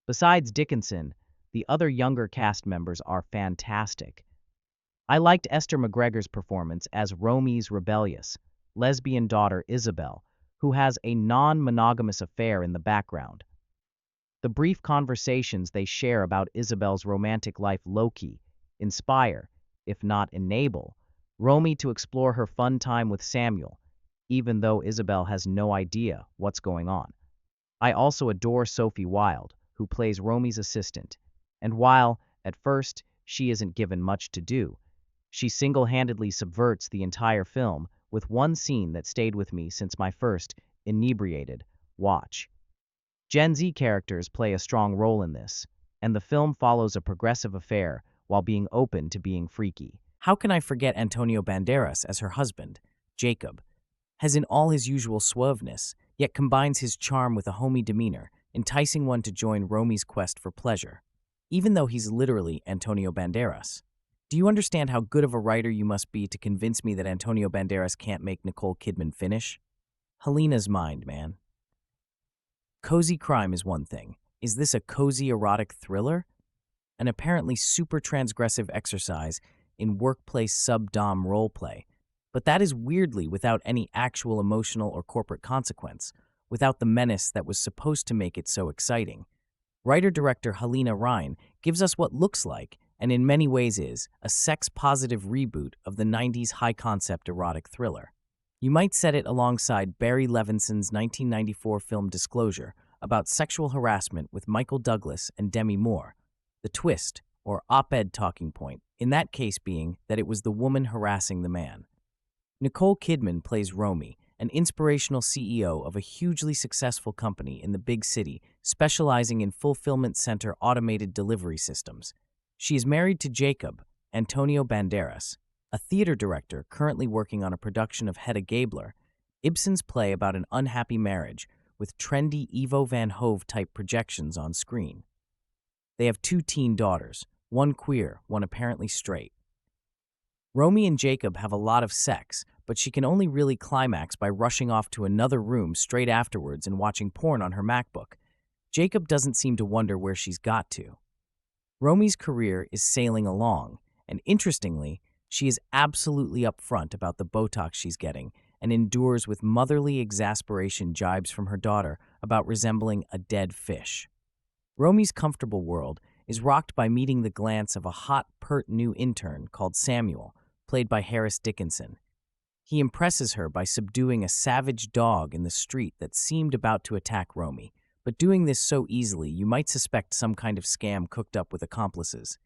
Besides Dickinson, the other younger cast members are fantastic. I liked Esther McGregor's performance as Romy's rebellious, lesbian daughter Isabel, who has a non-monogamous affair in the background. The brief conversations they share about Isabel's romantic life low-key inspire, if not enable, Romy to explore her fun time with Samuel, even though Isabel has no idea what's going on. I also adore Sophie Wilde, who plays Romy's assistant, and while, at first, she isn't given much to do, she single-handedly subverts the entire film with one scene that stayed with me since my first inebriated watch. Gen Z characters play a strong role in this, and the film follows a progressive affair while being open to being freaky. How can I forget Antonio Banderas as her husband, Jacob? Has in all his usual suaveness, yet combines his charm with a homey demeanor, enticing one to join Romy's quest for pleasure, even though he's literally Antonio Banderas. Do you understand how good of a writer you must be to convince me that Antonio Banderas can't make Nicole Kidman finish? Halina's mind, man. Cozy crime is one thing. Is this a cozy erotic thriller? An apparently super transgressive exercise in workplace sub-dom roleplay. But that is weirdly without any actual emotional or corporate consequence, without the menace that was supposed to make it so exciting. Writer-director Halina Reijn gives us what looks like, and in many ways is, a sex-positive reboot of the 90s high-concept erotic thriller. You might set it alongside Barry Levinson's 1994 film Disclosure about sexual harassment with Michael Douglas and Demi Moore. The twist, or op-ed talking point, in that case being that it was the woman harassing the man. Nicole Kidman plays Romy, an inspirational CEO of a hugely successful company in the big city specializing in fulfillment center automated delivery systems. She is married to Jacob, Antonio Banderas, a theater director currently working on a production of Hedda Gabler, Ibsen's play about an unhappy marriage with trendy Ivo van Hove-type projections on screen. They have 2 teen daughters, one queer, one apparently straight. Romy and Jacob have a lot of sex, but she can only really climax by rushing off to another room straight afterwards and watching porn on her MacBook. Jacob doesn't seem to wonder where she's got to. Romy's career is sailing along, and interestingly, she is absolutely upfront about the Botox she's getting and endures with motherly exasperation jibes from her daughter about resembling a dead fish. Romy's comfortable world is rocked by meeting the glance of a hot, pert new intern called Samuel, played by Harris Dickinson. He impresses her by subduing a savage dog in the street that seemed about to attack Romy, but doing this so easily you might suspect some kind of scam cooked up with accomplices.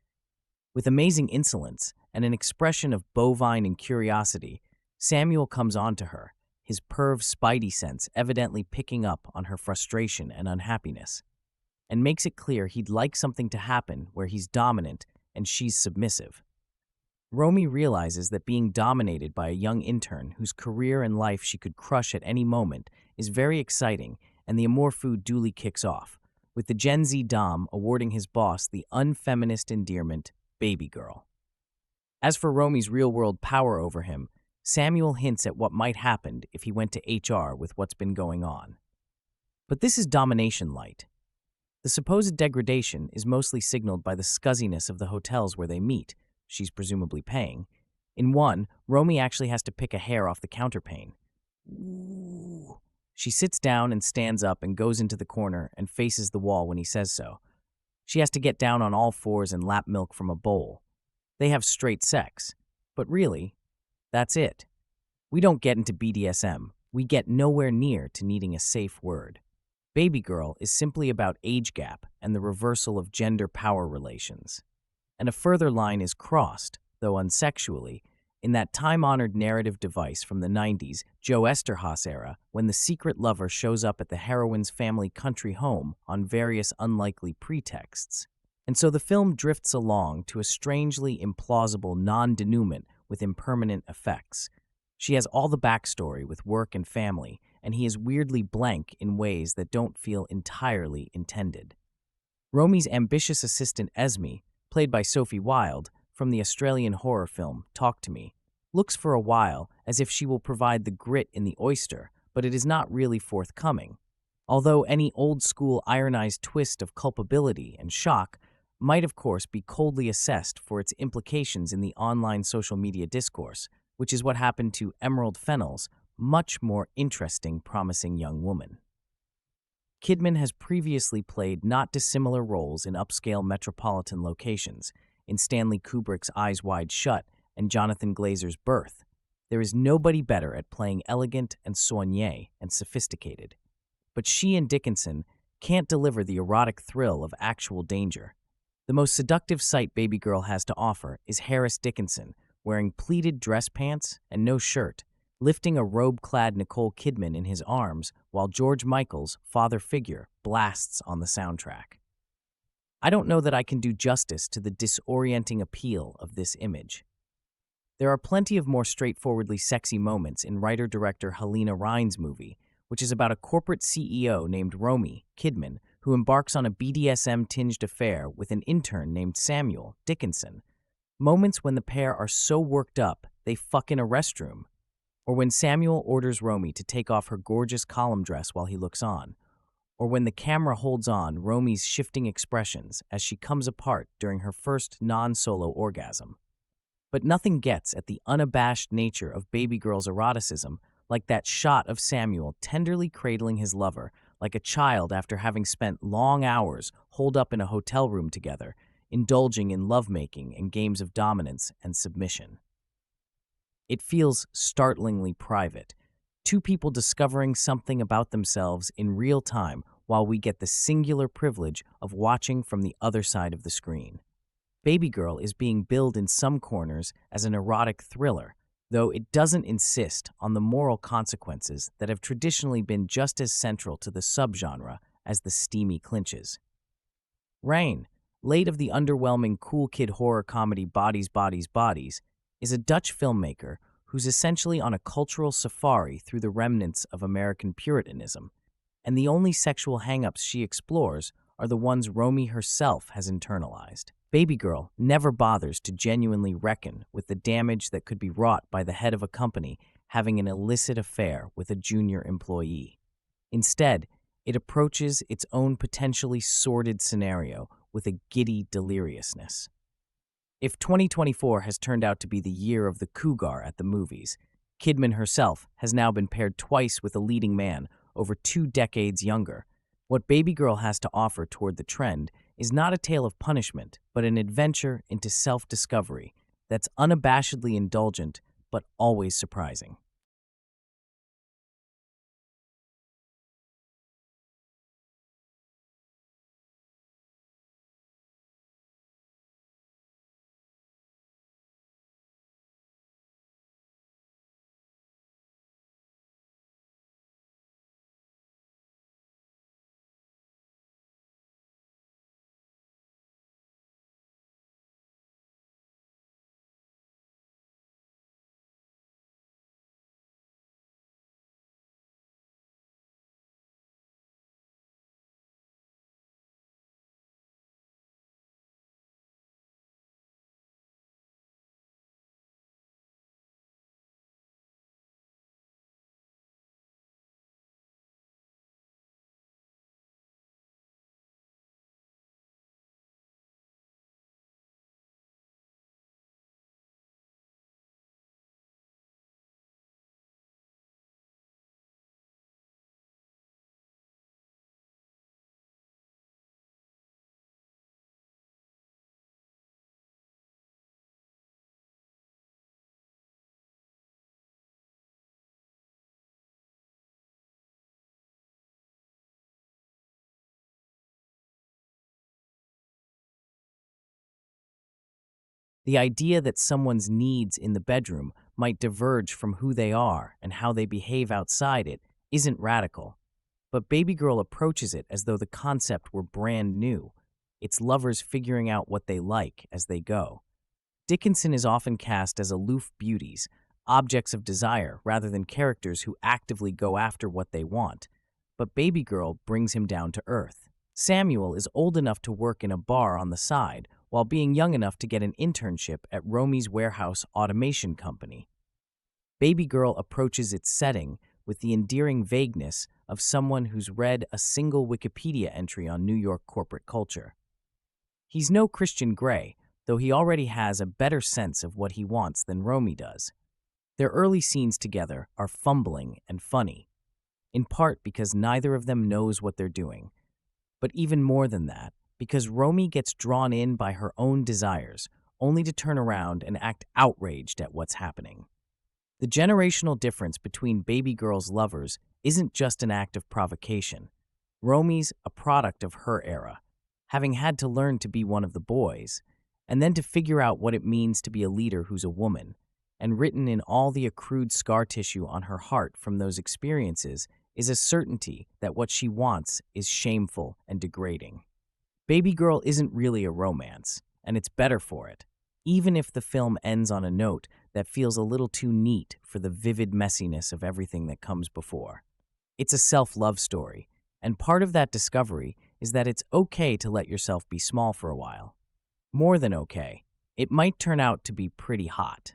With amazing insolence and an expression of bovine curiosity, Samuel comes on to her, his perv spidey sense evidently picking up on her frustration and unhappiness, and makes it clear he'd like something to happen where he's dominant and she's submissive. Romy realizes that being dominated by a young intern whose career and life she could crush at any moment is very exciting, and the amour food duly kicks off, with the Gen Z dom awarding his boss the unfeminist endearment, Babygirl. As for Romy's real-world power over him, Samuel hints at what might happen if he went to HR with what's been going on. But this is domination light. The supposed degradation is mostly signaled by the scuzziness of the hotels where they meet, she's presumably paying. In one, Romy actually has to pick a hair off the counterpane. Ooh. She sits down and stands up and goes into the corner and faces the wall when he says so. She has to get down on all fours and lap milk from a bowl. They have straight sex. But really, that's it. We don't get into BDSM. We get nowhere near to needing a safe word. Babygirl is simply about age gap and the reversal of gender power relations. And a further line is crossed, though unsexually, in that time-honored narrative device from the 90s, Joe Esterhaas era, when the secret lover shows up at the heroine's family country home on various unlikely pretexts. And so the film drifts along to a strangely implausible non-denouement with impermanent effects. She has all the backstory with work and family, and he is weirdly blank in ways that don't feel entirely intended. Romy's ambitious assistant Esme, played by Sophie Wilde, from the Australian horror film Talk to Me, looks for a while as if she will provide the grit in the oyster, but it is not really forthcoming. Although any old-school ironized twist of culpability and shock might of course be coldly assessed for its implications in the online social media discourse, which is what happened to Emerald Fennell's much more interesting, promising young woman. Kidman has previously played not dissimilar roles in upscale metropolitan locations, in Stanley Kubrick's Eyes Wide Shut and Jonathan Glazer's Birth. There is nobody better at playing elegant and soigné and sophisticated. But she and Dickinson can't deliver the erotic thrill of actual danger. The most seductive sight Babygirl has to offer is Harris Dickinson, wearing pleated dress pants and no shirt, lifting a robe-clad Nicole Kidman in his arms while George Michael's father figure blasts on the soundtrack. I don't know that I can do justice to the disorienting appeal of this image. There are plenty of more straightforwardly sexy moments in writer-director Halina Rein's movie, which is about a corporate CEO named Romy Kidman who embarks on a BDSM-tinged affair with an intern named Samuel Dickinson. Moments when the pair are so worked up they fuck in a restroom, or when Samuel orders Romy to take off her gorgeous column dress while he looks on, or when the camera holds on Romy's shifting expressions as she comes apart during her first non-solo orgasm. But nothing gets at the unabashed nature of Babygirl's eroticism like that shot of Samuel tenderly cradling his lover like a child after having spent long hours holed up in a hotel room together, indulging in lovemaking and games of dominance and submission. It feels startlingly private, two people discovering something about themselves in real time while we get the singular privilege of watching from the other side of the screen. Babygirl is being billed in some corners as an erotic thriller, though it doesn't insist on the moral consequences that have traditionally been just as central to the subgenre as the steamy clinches. Reijn, late of the underwhelming cool kid horror comedy Bodies, Bodies, Bodies, is a Dutch filmmaker who's essentially on a cultural safari through the remnants of American Puritanism, and the only sexual hang-ups she explores are the ones Romy herself has internalized. Babygirl never bothers to genuinely reckon with the damage that could be wrought by the head of a company having an illicit affair with a junior employee. Instead, it approaches its own potentially sordid scenario with a giddy deliriousness. If 2024 has turned out to be the year of the cougar at the movies, Kidman herself has now been paired twice with a leading man over 2 decades younger. What Babygirl has to offer toward the trend is not a tale of punishment, but an adventure into self-discovery that's unabashedly indulgent but always surprising. The idea that someone's needs in the bedroom might diverge from who they are and how they behave outside it isn't radical, but Babygirl approaches it as though the concept were brand new, its lovers figuring out what they like as they go. Dickinson is often cast as aloof beauties, objects of desire rather than characters who actively go after what they want, but Babygirl brings him down to earth. Samuel is old enough to work in a bar on the side, while being young enough to get an internship at Romy's warehouse automation company. Babygirl approaches its setting with the endearing vagueness of someone who's read a single Wikipedia entry on New York corporate culture. He's no Christian Grey, though he already has a better sense of what he wants than Romy does. Their early scenes together are fumbling and funny. in part because neither of them knows what they're doing. But even more than that, because Romy gets drawn in by her own desires, only to turn around and act outraged at what's happening. The generational difference between Babygirl's lovers isn't just an act of provocation. Romy's a product of her era, having had to learn to be one of the boys, and then to figure out what it means to be a leader who's a woman, and written in all the accrued scar tissue on her heart from those experiences is a certainty that what she wants is shameful and degrading. Babygirl isn't really a romance, and it's better for it, even if the film ends on a note that feels a little too neat for the vivid messiness of everything that comes before. It's a self-love story, and part of that discovery is that it's okay to let yourself be small for a while. More than okay, it might turn out to be pretty hot.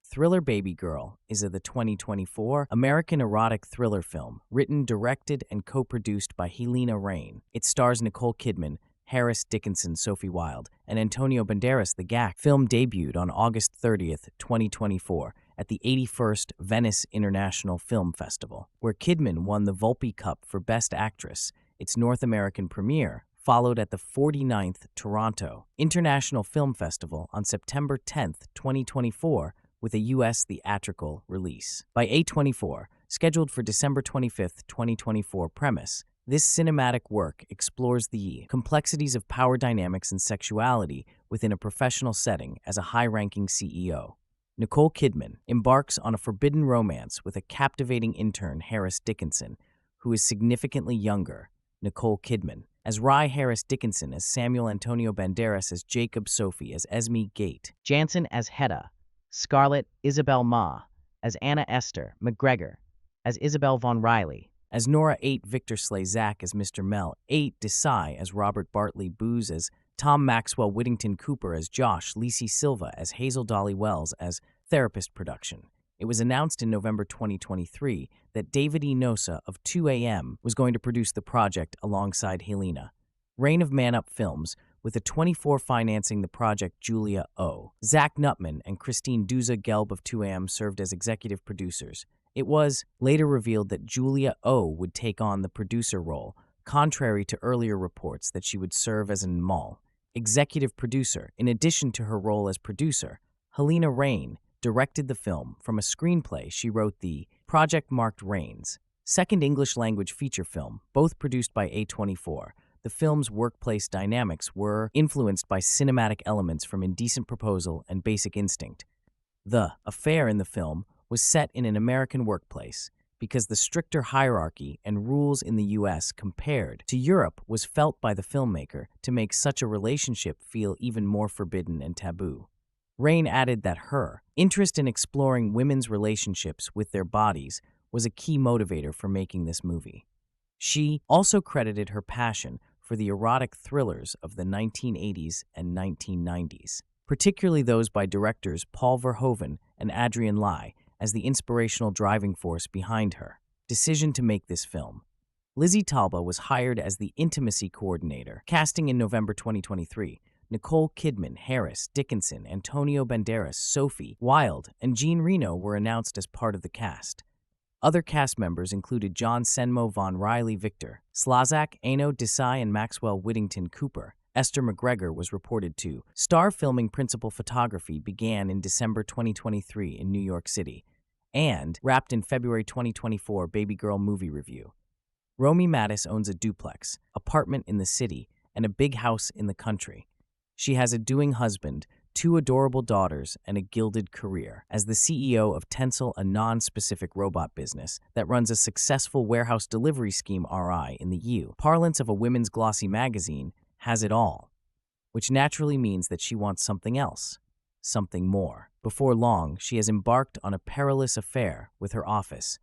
Thriller Babygirl is the 2024 American erotic thriller film written, directed, and co-produced by Halina Reijn. It stars Nicole Kidman, Harris Dickinson, Sophie Wilde, and Antonio Banderas. The GAC film debuted on August 30th, 2024 at the 81st Venice International Film Festival, where Kidman won the Volpe Cup for Best Actress. Its North American premiere followed at the 49th Toronto International Film Festival on September 10th, 2024, with a U.S. theatrical release. By A24, scheduled for December 25th, 2024 premise, this cinematic work explores the complexities of power dynamics and sexuality within a professional setting as a high-ranking CEO. Nicole Kidman embarks on a forbidden romance with a captivating intern, Harris Dickinson, who is significantly younger, Nicole Kidman, as Rye Harris Dickinson as Samuel Antonio Banderas as Jacob, Sophie as Esme Gate, Jansen as Hedda, Scarlett Isabel Ma as Anna Esther, McGregor as Isabel Von Riley, as Nora 8 Victor Slazak as Mr. Mel 8 Desai as Robert Bartley Booz as Tom Maxwell Whittington Cooper as Josh, Lisi Silva as Hazel Dolly Wells as Therapist Production. It was announced in November 2023 that David Hinojosa of 2AM was going to produce the project alongside Halina. Reign of Man Up Films, with a 24 financing the project. Julia O. Zach Nutman and Christine Duza Gelb of 2AM served as executive producers. It was later revealed that Julia O would take on the producer role, contrary to earlier reports that she would serve as an executive producer. In addition to her role as producer, Halina Reijn directed the film from a screenplay she wrote. The project marked Reign's second English-language feature film, both produced by A24. The film's workplace dynamics were influenced by cinematic elements from Indecent Proposal and Basic Instinct. The affair in the film was set in an American workplace because the stricter hierarchy and rules in the U.S. compared to Europe was felt by the filmmaker to make such a relationship feel even more forbidden and taboo. Reijn added that her interest in exploring women's relationships with their bodies was a key motivator for making this movie. She also credited her passion for the erotic thrillers of the 1980s and 1990s, particularly those by directors Paul Verhoeven and Adrian Lai, as the inspirational driving force behind her decision to make this film. Lizzie Talba was hired as the intimacy coordinator. Casting in November 2023, Nicole Kidman, Harris Dickinson, Antonio Banderas, Sophie Wilde, and Jean Reno were announced as part of the cast. Other cast members included John Senmo Von Riley Victor, Slazak, Ano Desai, and Maxwell Whittington Cooper. Esther McGregor was reported to star. Filming principal photography began in December 2023 in New York City and wrapped in February 2024. Babygirl movie review. Romy Mattis owns a duplex, apartment in the city, and a big house in the country. She has a doing husband, 2 adorable daughters, and a gilded career as the CEO of Tencel, a non-specific robot business that runs a successful warehouse delivery scheme. RI in the U parlance of a women's glossy magazine, has it all, which naturally means that she wants something else, something more. Before long, she has embarked on a perilous affair with her office,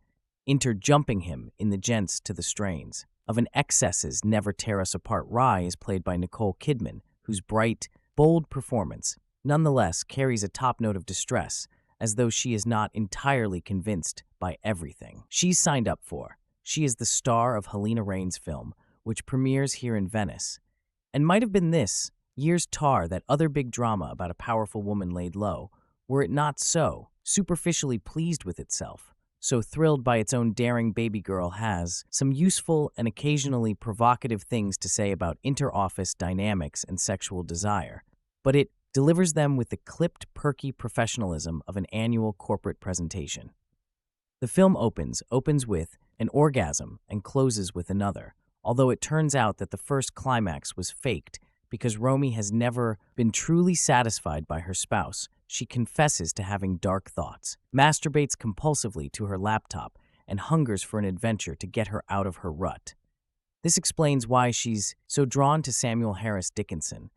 interjumping him in the gents to the strains of an excesses never tear us apart. Rye is played by Nicole Kidman, whose bright, bold performance nonetheless carries a top note of distress, as though she is not entirely convinced by everything she's signed up for. She is the star of Halina Reign's film, which premieres here in Venice, and might have been this year's Tar, that other big drama about a powerful woman laid low, were it not so superficially pleased with itself. so thrilled by its own daring Babygirl has some useful and occasionally provocative things to say about inter-office dynamics and sexual desire, but it delivers them with the clipped, perky professionalism of an annual corporate presentation. The film opens with an orgasm and closes with another, although it turns out that the first climax was faked because Romy has never been truly satisfied by her spouse. She confesses to having dark thoughts, masturbates compulsively to her laptop, and hungers for an adventure to get her out of her rut. This explains why she's so drawn to Samuel Harris Dickinson,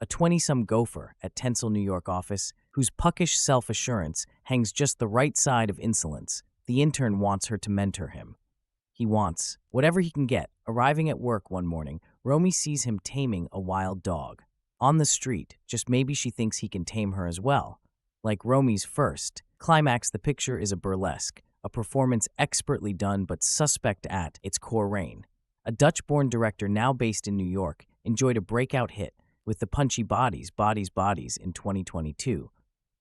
a 20-some gopher at Tencel, New York office, whose puckish self-assurance hangs just the right side of insolence. The intern wants her to mentor him. He wants whatever he can get. Arriving at work one morning, Romy sees him taming a wild dog. On the street, just maybe she thinks he can tame her as well. Like Romy's first climax, the picture is a burlesque, a performance expertly done but suspect at its core. Reijn, a Dutch-born director now based in New York, enjoyed a breakout hit with the punchy Bodies in 2022.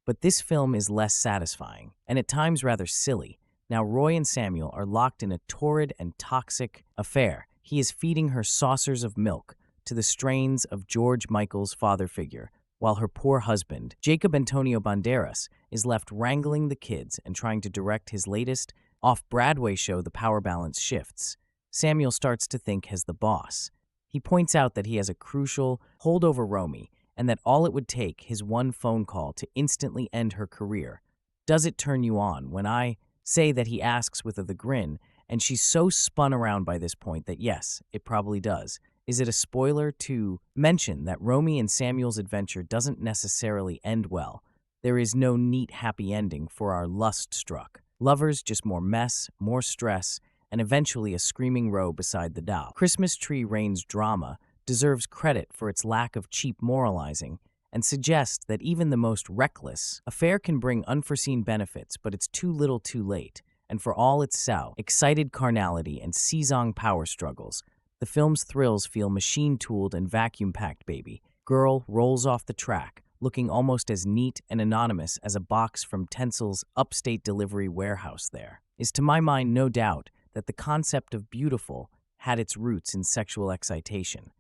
But this film is less satisfying, and at times rather silly. Now Roy and Samuel are locked in a torrid and toxic affair. He is feeding her saucers of milk to the strains of George Michael's father figure, while her poor husband, Jacob Antonio Banderas, is left wrangling the kids and trying to direct his latest off-Broadway show. The power balance shifts. Samuel starts to think as the boss. He points out that he has a crucial hold over Romy and that all it would take, his one phone call, to instantly end her career. Does it turn you on? When I say that, he asks with a grin, and she's so spun around by this point that yes, it probably does. Is it a spoiler to mention that Romy and Samuel's adventure doesn't necessarily end well? There is no neat happy ending for our lust-struck lovers, just more mess, more stress, and eventually a screaming row beside the doll. Christmas Tree Reign's drama deserves credit for its lack of cheap moralizing and suggests that even the most reckless affair can bring unforeseen benefits, but it's too little too late. And for all its excited carnality and seesawing power struggles, the film's thrills feel machine-tooled and vacuum-packed. Babygirl rolls off the track, looking almost as neat and anonymous as a box from Tencel's upstate delivery warehouse. There is, to my mind, no doubt that the concept of beautiful had its roots in sexual excitation,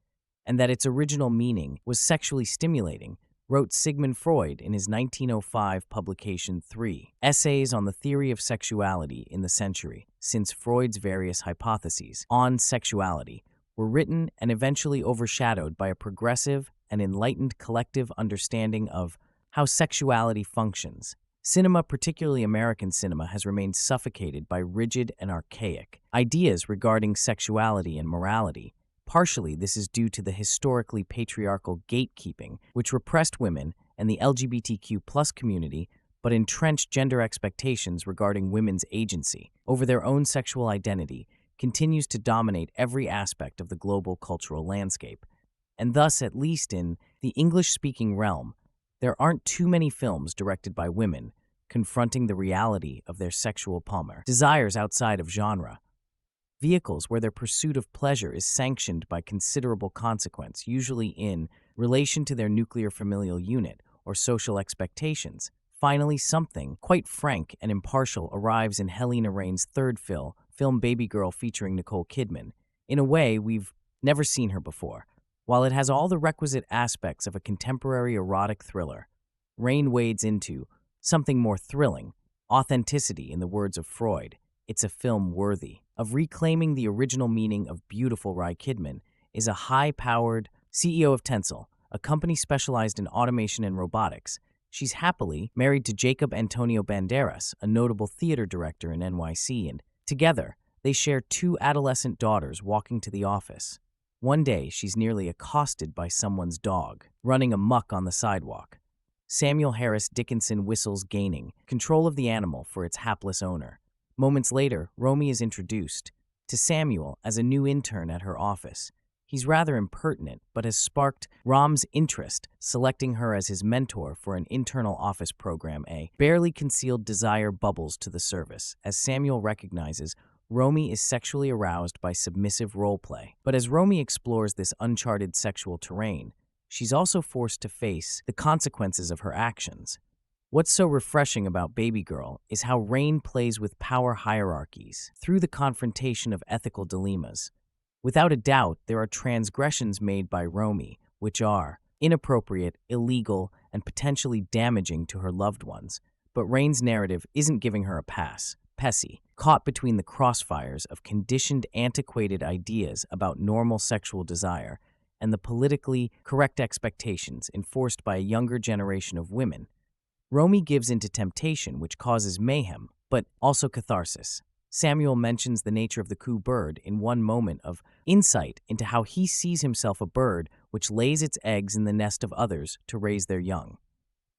and that its original meaning was sexually stimulating, wrote Sigmund Freud in his 1905 publication 3 Essays on the Theory of Sexuality in the Century. Since Freud's various hypotheses on sexuality were written and eventually overshadowed by a progressive and enlightened collective understanding of how sexuality functions, cinema, particularly American cinema, has remained suffocated by rigid and archaic ideas regarding sexuality and morality. Partially, this is due to the historically patriarchal gatekeeping, which repressed women and the LGBTQ+ community, but entrenched gender expectations regarding women's agency over their own sexual identity continues to dominate every aspect of the global cultural landscape. And thus, at least in the English-speaking realm, there aren't too many films directed by women confronting the reality of their sexual desires outside of genre. Vehicles where their pursuit of pleasure is sanctioned by considerable consequence, usually in relation to their nuclear familial unit or social expectations. Finally, something quite frank and impartial arrives in Halina Reign's third film Babygirl, featuring Nicole Kidman. In a way, we've never seen her before. While it has all the requisite aspects of a contemporary erotic thriller, Reijn wades into something more thrilling, authenticity. In the words of Freud, it's a film worthy of reclaiming the original meaning of beautiful. Reijn Kidman is a high-powered CEO of Tencel, a company specialized in automation and robotics. She's happily married to Jacob Antonio Banderas, a notable theater director in NYC, and together they share 2 adolescent daughters. Walking to the office one day, she's nearly accosted by someone's dog running amok on the sidewalk. Samuel Harris Dickinson whistles, gaining control of the animal for its hapless owner. Moments later, Romy is introduced to Samuel as a new intern at her office. He's rather impertinent, but has sparked Rom's interest, selecting her as his mentor for an internal office program. A barely concealed desire bubbles to the surface, as Samuel recognizes Romy is sexually aroused by submissive roleplay. But as Romy explores this uncharted sexual terrain, she's also forced to face the consequences of her actions. What's so refreshing about Babygirl is how Reijn plays with power hierarchies through the confrontation of ethical dilemmas. Without a doubt, there are transgressions made by Romy, which are inappropriate, illegal, and potentially damaging to her loved ones. But Reign's narrative isn't giving her a pass. Pessy, caught between the crossfires of conditioned, antiquated ideas about normal sexual desire and the politically correct expectations enforced by a younger generation of women, Romy gives into temptation, which causes mayhem, but also catharsis. Samuel mentions the nature of the coo bird in one moment of insight into how he sees himself a bird which lays its eggs in the nest of others to raise their young.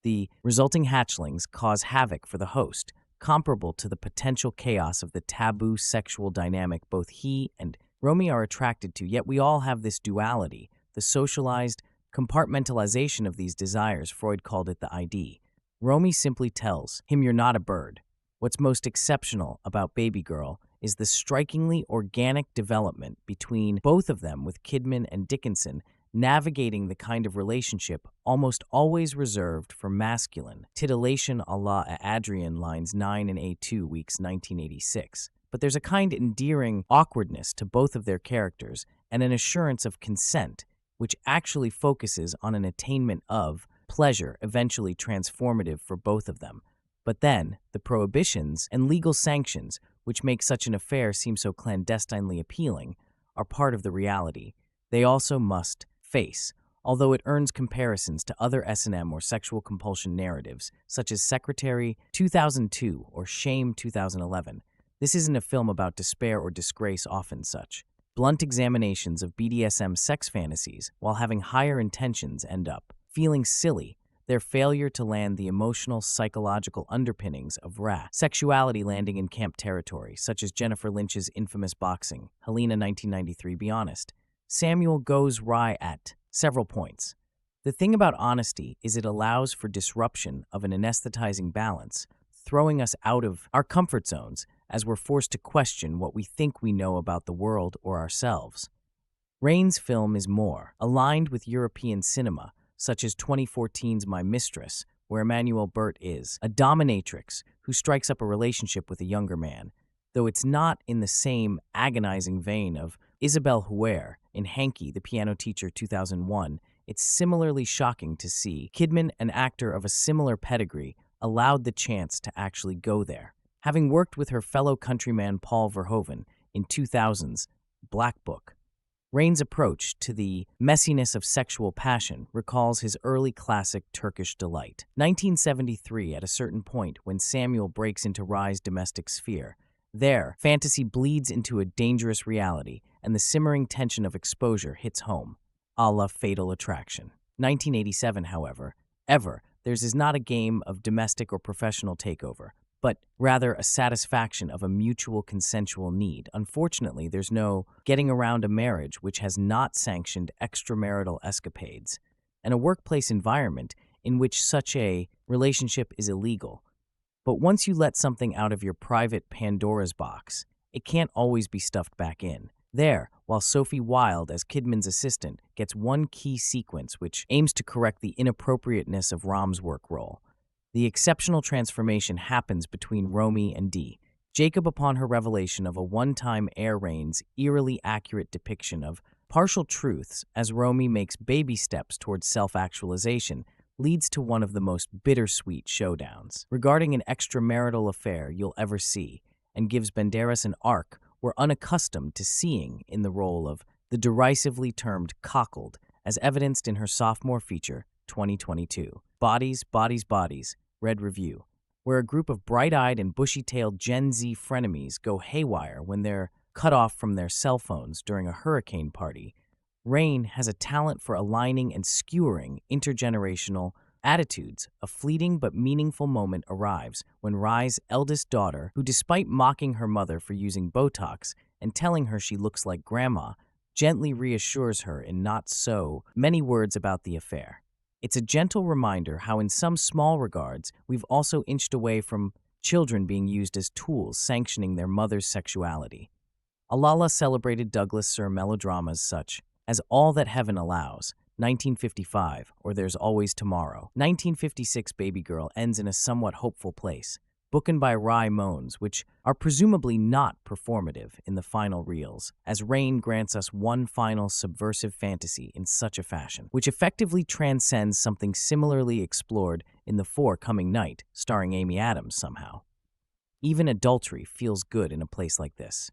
The resulting hatchlings cause havoc for the host, comparable to the potential chaos of the taboo sexual dynamic both he and Romy are attracted to, yet we all have this duality, the socialized compartmentalization of these desires. Freud called it the ID. Romy simply tells him, "You're not a bird." What's most exceptional about Babygirl is the strikingly organic development between both of them, with Kidman and Dickinson navigating the kind of relationship almost always reserved for masculine titillation a la Adrian lines 9 and A2 weeks 1986. But there's a kind endearing awkwardness to both of their characters and an assurance of consent which actually focuses on an attainment of pleasure eventually transformative for both of them. But then, the prohibitions and legal sanctions, which make such an affair seem so clandestinely appealing, are part of the reality they also must face, although it earns comparisons to other S&M or sexual compulsion narratives, such as Secretary 2002 or Shame 2011. This isn't a film about despair or disgrace, often such blunt examinations of BDSM sex fantasies, while having higher intentions, end up feeling silly. Their failure to land the emotional, psychological underpinnings of sexuality landing in camp territory, such as Jennifer Lynch's infamous boxing, Halina 1993. Be honest, Samuel goes wry at several points. The thing about honesty is it allows for disruption of an anesthetizing balance, throwing us out of our comfort zones as we're forced to question what we think we know about the world or ourselves. Reign's film is more aligned with European cinema, such as 2014's My Mistress, where Emmanuel Burt is a dominatrix who strikes up a relationship with a younger man, though it's not in the same agonizing vein of Isabelle Huer in Hanky, the Piano Teacher 2001. It's similarly shocking to see Kidman, an actor of a similar pedigree, allowed the chance to actually go there. Having worked with her fellow countryman Paul Verhoeven in 2000's Black Book, Reign's approach to the messiness of sexual passion recalls his early classic Turkish Delight. 1973, at a certain point when Samuel breaks into Rye's domestic sphere, there, fantasy bleeds into a dangerous reality, and the simmering tension of exposure hits home, a la Fatal Attraction. 1987, however, theirs is not a game of domestic or professional takeover, but rather a satisfaction of a mutual consensual need. Unfortunately, there's no getting around a marriage which has not sanctioned extramarital escapades, and a workplace environment in which such a relationship is illegal. But once you let something out of your private Pandora's box, it can't always be stuffed back in. There, while Sophie Wilde, as Kidman's assistant, gets one key sequence which aims to correct the inappropriateness of Rom's work role, the exceptional transformation happens between Romy and Dee. Jacob, upon her revelation of a one-time Air Reign's eerily accurate depiction of partial truths as Romy makes baby steps towards self-actualization, leads to one of the most bittersweet showdowns regarding an extramarital affair you'll ever see, and gives Banderas an arc we're unaccustomed to seeing in the role of the derisively termed cockled, as evidenced in her sophomore feature, 2022. Bodies, Bodies, Bodies, Red Review, where a group of bright-eyed and bushy-tailed Gen Z frenemies go haywire when they're cut off from their cell phones during a hurricane party. Reijn has a talent for aligning and skewering intergenerational attitudes. A fleeting but meaningful moment arrives when Rye's eldest daughter, who despite mocking her mother for using Botox and telling her she looks like grandma, gently reassures her in not so many words about the affair. It's a gentle reminder how in some small regards we've also inched away from children being used as tools sanctioning their mother's sexuality. Alala celebrated Douglas Sir melodramas such as All That Heaven Allows, 1955, or There's Always Tomorrow. 1956 Babygirl ends in a somewhat hopeful place, bookend by wry moans, which are presumably not performative in the final reels, as Reijn grants us one final subversive fantasy in such a fashion, which effectively transcends something similarly explored in The Forthcoming Night, starring Amy Adams somehow. Even adultery feels good in a place like this.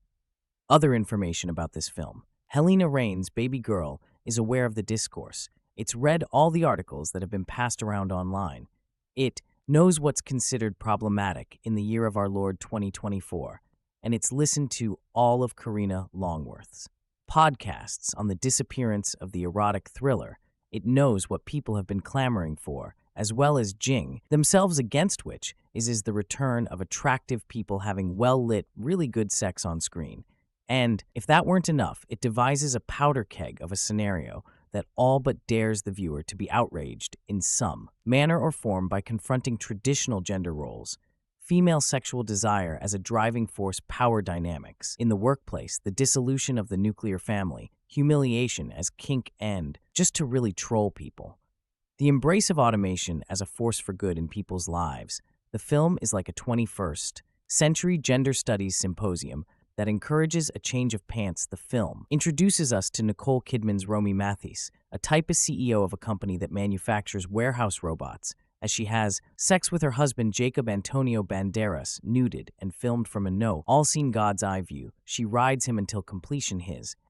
Other information about this film. Halina Reign's Babygirl is aware of the discourse. It's read all the articles that have been passed around online. It knows what's considered problematic in the year of our Lord 2024, and it's listened to all of Karina Longworth's podcasts on the disappearance of the erotic thriller. It knows what people have been clamoring for, as well as Jing, themselves against which is the return of attractive people having well-lit, really good sex on screen. And if that weren't enough, it devises a powder keg of a scenario that all but dares the viewer to be outraged in some manner or form by confronting traditional gender roles, female sexual desire as a driving force, power dynamics in the workplace, the dissolution of the nuclear family, humiliation as kink end, just to really troll people. The embrace of automation as a force for good in people's lives. The film is like a 21st century gender studies symposium that encourages a change of pants. The film introduces us to Nicole Kidman's Romy Mathis, a typist CEO of a company that manufactures warehouse robots, as she has sex with her husband Jacob Antonio Banderas, nuded and filmed from a all-seen God's eye view. She rides him until completion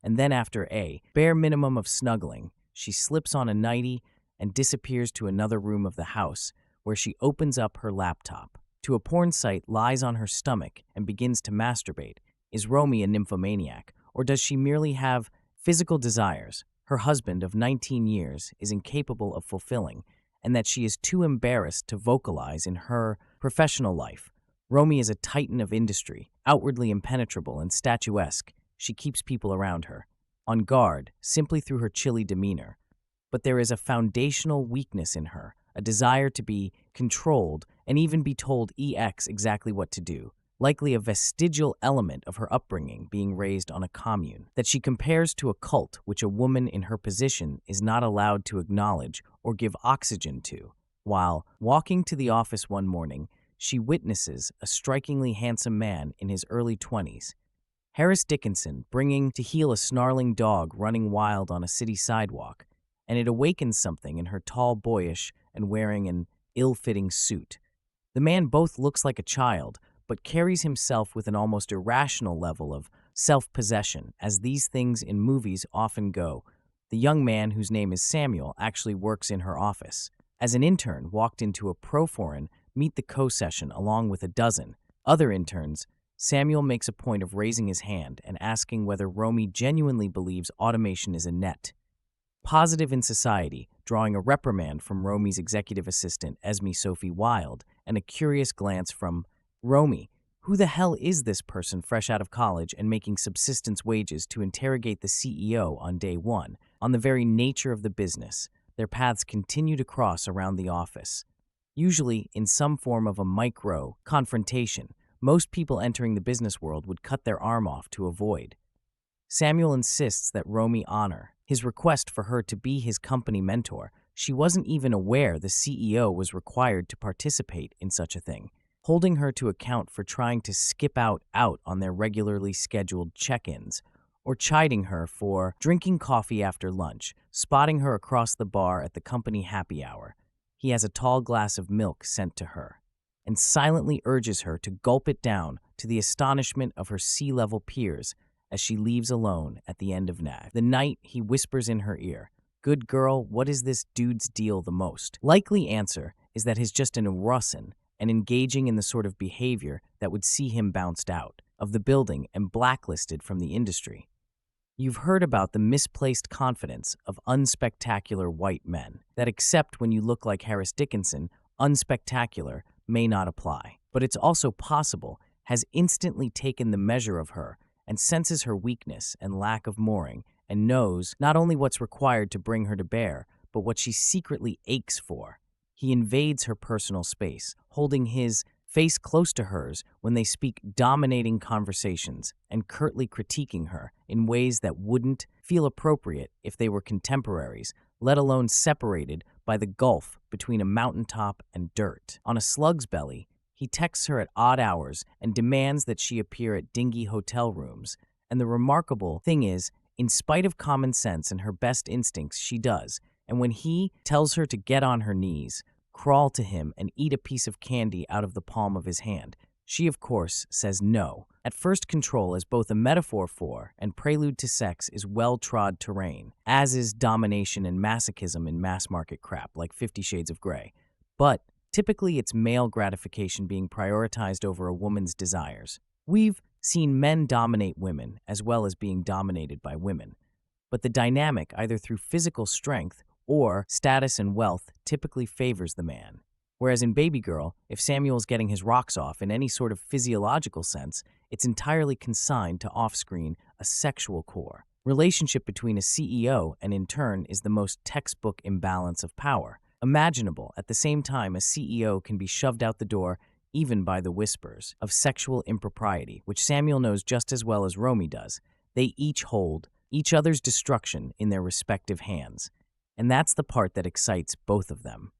and then after a bare minimum of snuggling, she slips on a nightie and disappears to another room of the house, where she opens up her laptop to a porn site, lies on her stomach, and begins to masturbate. Is Romy a nymphomaniac, or does she merely have physical desires her husband of 19 years is incapable of fulfilling, and that she is too embarrassed to vocalize in her professional life? Romy is a titan of industry, outwardly impenetrable and statuesque. She keeps people around her on guard simply through her chilly demeanor. But there is a foundational weakness in her, a desire to be controlled and even be told exactly what to do, likely a vestigial element of her upbringing, being raised on a commune, that she compares to a cult which a woman in her position is not allowed to acknowledge or give oxygen to. While walking to the office one morning, she witnesses a strikingly handsome man in his early 20s, Harris Dickinson, bringing to heel a snarling dog running wild on a city sidewalk, and it awakens something in her tall, boyish, and wearing an ill-fitting suit. The man both looks like a child, but carries himself with an almost irrational level of self-possession, as these things in movies often go. The young man, whose name is Samuel, actually works in her office. As an intern, walked into a pro-foreign meet the co-session along with a dozen other interns. Samuel makes a point of raising his hand and asking whether Romy genuinely believes automation is a net positive in society, drawing a reprimand from Romy's executive assistant, Esme Sophie Wilde, and a curious glance from Romy. Who the hell is this person fresh out of college and making subsistence wages to interrogate the CEO on day one, on the very nature of the business? Their paths continue to cross around the office, usually in some form of a micro confrontation. Most people entering the business world would cut their arm off to avoid. Samuel insists that Romy honor his request for her to be his company mentor. She wasn't even aware the CEO was required to participate in such a thing, holding her to account for trying to skip out on their regularly scheduled check-ins, or chiding her for drinking coffee after lunch, spotting her across the bar at the company happy hour. He has a tall glass of milk sent to her, and silently urges her to gulp it down, to the astonishment of her C-level peers, as she leaves alone at the end of the night. He whispers in her ear, "Good girl, what is this dude's deal?" The most likely answer is that he's just an Russin and engaging in the sort of behavior that would see him bounced out of the building and blacklisted from the industry. You've heard about the misplaced confidence of unspectacular white men, that except when you look like Harris Dickinson, unspectacular may not apply. But it's also possible has instantly taken the measure of her and senses her weakness and lack of mooring, and knows not only what's required to bring her to bear, but what she secretly aches for. He invades her personal space, holding his face close to hers when they speak dominating conversations and curtly critiquing her in ways that wouldn't feel appropriate if they were contemporaries, let alone separated by the gulf between a mountaintop and dirt. On a slug's belly, he texts her at odd hours and demands that she appear at dingy hotel rooms. And the remarkable thing is, in spite of common sense and her best instincts, she does. And when he tells her to get on her knees, crawl to him, and eat a piece of candy out of the palm of his hand, she, of course, says no. At first, control as both a metaphor for and prelude to sex is well-trod terrain, as is domination and masochism in mass-market crap like 50 Shades of Grey. But typically, it's male gratification being prioritized over a woman's desires. We've seen men dominate women as well as being dominated by women. But the dynamic, either through physical strength or status and wealth, typically favors the man. Whereas in Babygirl, if Samuel's getting his rocks off in any sort of physiological sense, it's entirely consigned to off-screen, a sexual core. Relationship between a CEO and in turn is the most textbook imbalance of power imaginable. At the same time, a CEO can be shoved out the door even by the whispers of sexual impropriety, which Samuel knows just as well as Romy does. They each hold each other's destruction in their respective hands. And that's the part that excites both of them.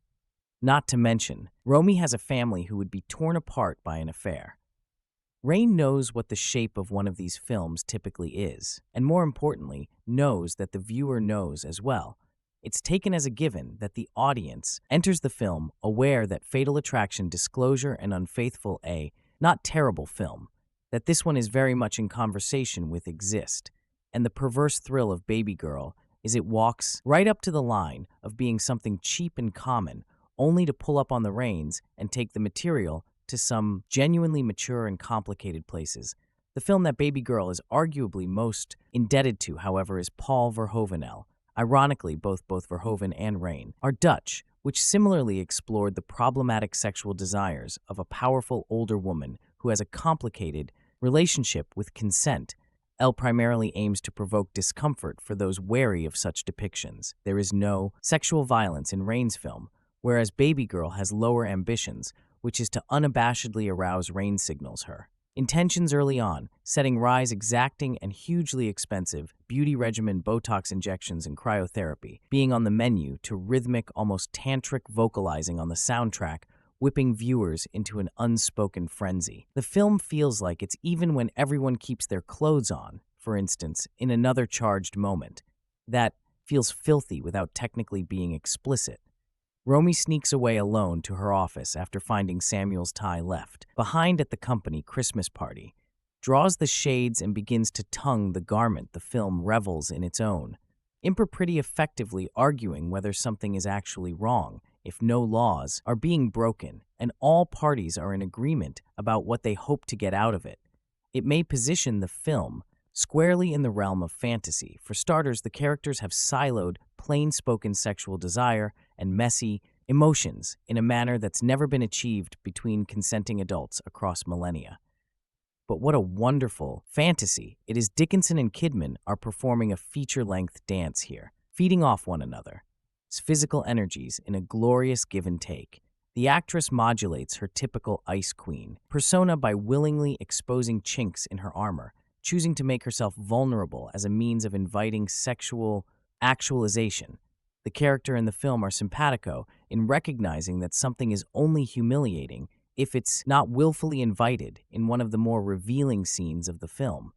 Not to mention, Romy has a family who would be torn apart by an affair. Reijn knows what the shape of one of these films typically is, and more importantly, knows that the viewer knows as well. It's taken as a given that the audience enters the film aware that Fatal Attraction, Disclosure, and Unfaithful, a not terrible film, that this one is very much in conversation with exist, and the perverse thrill of Babygirl is it walks right up to the line of being something cheap and common, only to pull up on the reins and take the material to some genuinely mature and complicated places. The film that Babygirl is arguably most indebted to, however, is Paul Verhoeven. Ironically, both Verhoeven and Reijn are Dutch, which similarly explored the problematic sexual desires of a powerful older woman who has a complicated relationship with consent. Elle primarily aims to provoke discomfort for those wary of such depictions. There is no sexual violence in Rein's film, whereas Babygirl has lower ambitions, which is to unabashedly arouse Reijn signals her. Intentions early on, setting Rye's exacting and hugely expensive beauty regimen, Botox injections, and cryotherapy being on the menu to rhythmic, almost tantric vocalizing on the soundtrack, whipping viewers into an unspoken frenzy. The film feels like it's even when everyone keeps their clothes on, for instance, in another charged moment, that feels filthy without technically being explicit. Romy sneaks away alone to her office after finding Samuel's tie left behind at the company Christmas party, draws the shades and begins to tongue the garment the film revels in its own, pretty effectively arguing whether something is actually wrong if no laws are being broken and all parties are in agreement about what they hope to get out of it. It may position the film squarely in the realm of fantasy. For starters, the characters have siloed plain-spoken sexual desire and messy emotions in a manner that's never been achieved between consenting adults across millennia. But what a wonderful fantasy it is. Dickinson and Kidman are performing a feature-length dance here, feeding off one another's physical energies in a glorious give and take. The actress modulates her typical ice queen persona by willingly exposing chinks in her armor, choosing to make herself vulnerable as a means of inviting sexual actualization. The character and the film are simpatico in recognizing that something is only humiliating if it's not willfully invited. In one of the more revealing scenes of the film,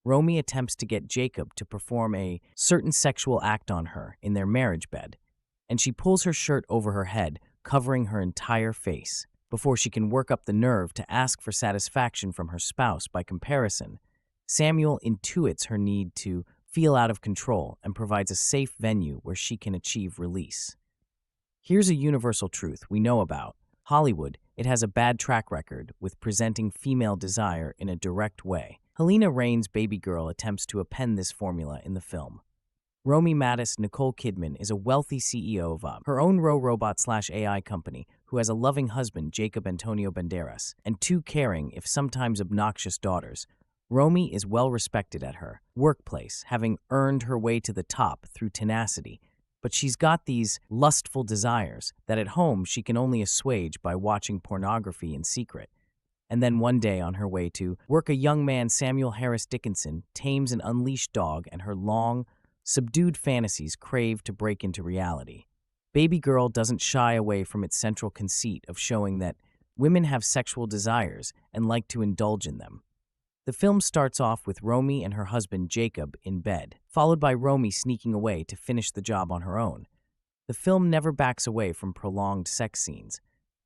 Romy attempts to get Jacob to perform a certain sexual act on her in their marriage bed, and she pulls her shirt over her head, covering her entire face, before she can work up the nerve to ask for satisfaction from her spouse. By comparison, Samuel intuits her need to feel out of control and provides a safe venue where she can achieve release. Here's a universal truth we know about Hollywood. It has a bad track record with presenting female desire in a direct way. Halina Rein's Babygirl attempts to append this formula in the film. Romy Mattis, Nicole Kidman, is a wealthy CEO of her own robot/AI company who has a loving husband, Jacob Antonio Banderas, and two caring, if sometimes obnoxious, daughters. Romy is well respected at her workplace, having earned her way to the top through tenacity, but she's got these lustful desires that at home she can only assuage by watching pornography in secret. And then one day, on her way to work, a young man, Samuel Harris Dickinson, tames an unleashed dog, and her long, subdued fantasies crave to break into reality. Babygirl doesn't shy away from its central conceit of showing that women have sexual desires and like to indulge in them. The film starts off with Romy and her husband Jacob in bed, followed by Romy sneaking away to finish the job on her own. The film never backs away from prolonged sex scenes.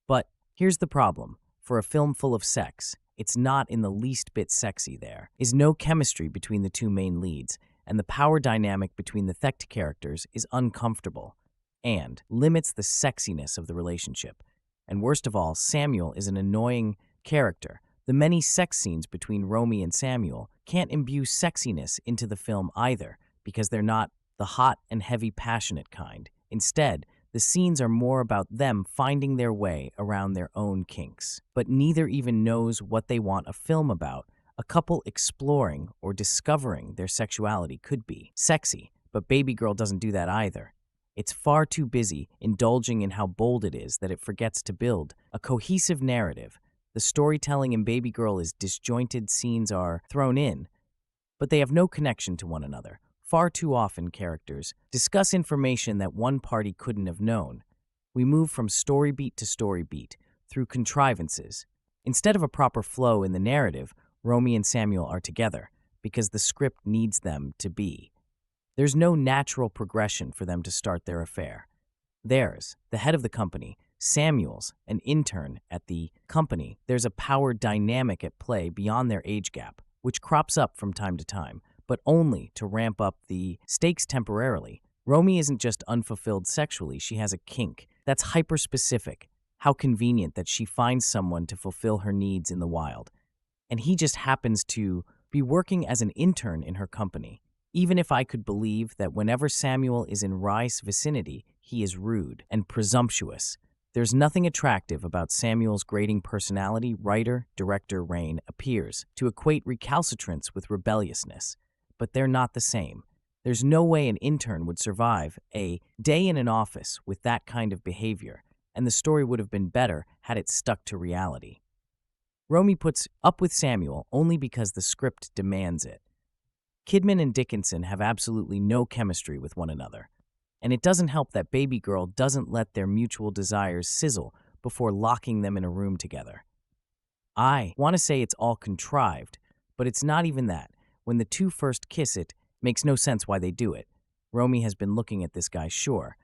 But here's the problem. For a film full of sex, it's not in the least bit sexy. There is no chemistry between the two main leads, and the power dynamic between the thect characters is uncomfortable and limits the sexiness of the relationship. And worst of all, Samuel is an annoying character. The many sex scenes between Romy and Samuel can't imbue sexiness into the film either, because they're not the hot and heavy passionate kind. Instead, the scenes are more about them finding their way around their own kinks. But neither even knows what they want a film about. A couple exploring or discovering their sexuality could be sexy, but Babygirl doesn't do that either. It's far too busy indulging in how bold it is that it forgets to build a cohesive narrative. The storytelling in Babygirl is disjointed, scenes are thrown in, but they have no connection to one another. Far too often, characters discuss information that one party couldn't have known. We move from story beat to story beat through contrivances. Instead of a proper flow in the narrative, Romy and Samuel are together because the script needs them to be. There's no natural progression for them to start their affair. Theirs, the head of the company, Samuel's, an intern at the company. There's a power dynamic at play beyond their age gap, which crops up from time to time, but only to ramp up the stakes temporarily. Romy isn't just unfulfilled sexually, she has a kink that's hyper-specific. How convenient that she finds someone to fulfill her needs in the wild. And he just happens to be working as an intern in her company. Even if I could believe that whenever Samuel is in Rye's vicinity, he is rude and presumptuous. There's nothing attractive about Samuel's grating personality. Writer, director Reijn appears to equate recalcitrance with rebelliousness. But they're not the same. There's no way an intern would survive a day in an office with that kind of behavior, and the story would have been better had it stuck to reality. Romy puts up with Samuel only because the script demands it. Kidman and Dickinson have absolutely no chemistry with one another, and it doesn't help that Babygirl doesn't let their mutual desires sizzle before locking them in a room together. I want to say it's all contrived, but it's not even that. When the two first kiss, it makes no sense why they do it. Romy has been looking at this guy, sure,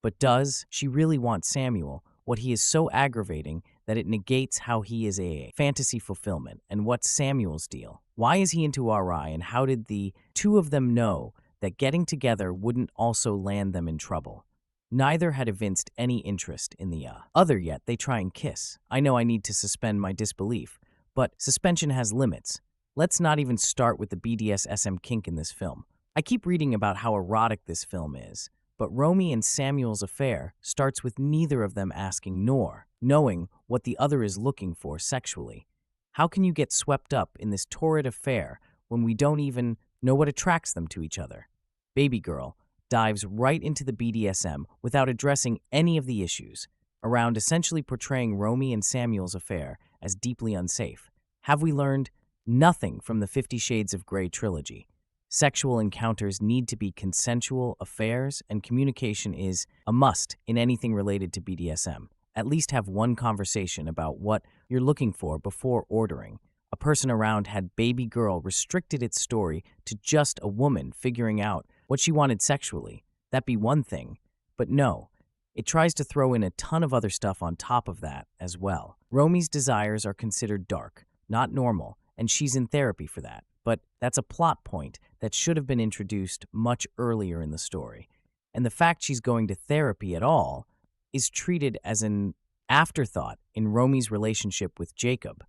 but does she really want Samuel? What he is so aggravating that it negates how he is a fantasy fulfillment. And what's Samuel's deal? Why is he into RI, and how did the two of them know that getting together wouldn't also land them in trouble? Neither had evinced any interest in the other, yet they try and kiss. I know I need to suspend my disbelief, but suspension has limits. Let's not even start with the BDSM kink in this film. I keep reading about how erotic this film is, but Romy and Samuel's affair starts with neither of them asking nor knowing what the other is looking for sexually. How can you get swept up in this torrid affair when we don't even know what attracts them to each other? Babygirl dives right into the BDSM without addressing any of the issues around, essentially portraying Romy and Samuel's affair as deeply unsafe. Have we learned nothing from the 50 Shades of Grey trilogy? Sexual encounters need to be consensual affairs, and communication is a must in anything related to BDSM. At least have one conversation about what you're looking for before ordering. A person around had Babygirl restricted its story to just a woman figuring out what she wanted sexually. That'd be one thing. But no, it tries to throw in a ton of other stuff on top of that as well. Romy's desires are considered dark, not normal, and she's in therapy for that. But that's a plot point that should have been introduced much earlier in the story. And the fact she's going to therapy at all is treated as an afterthought in Romy's relationship with Jacob.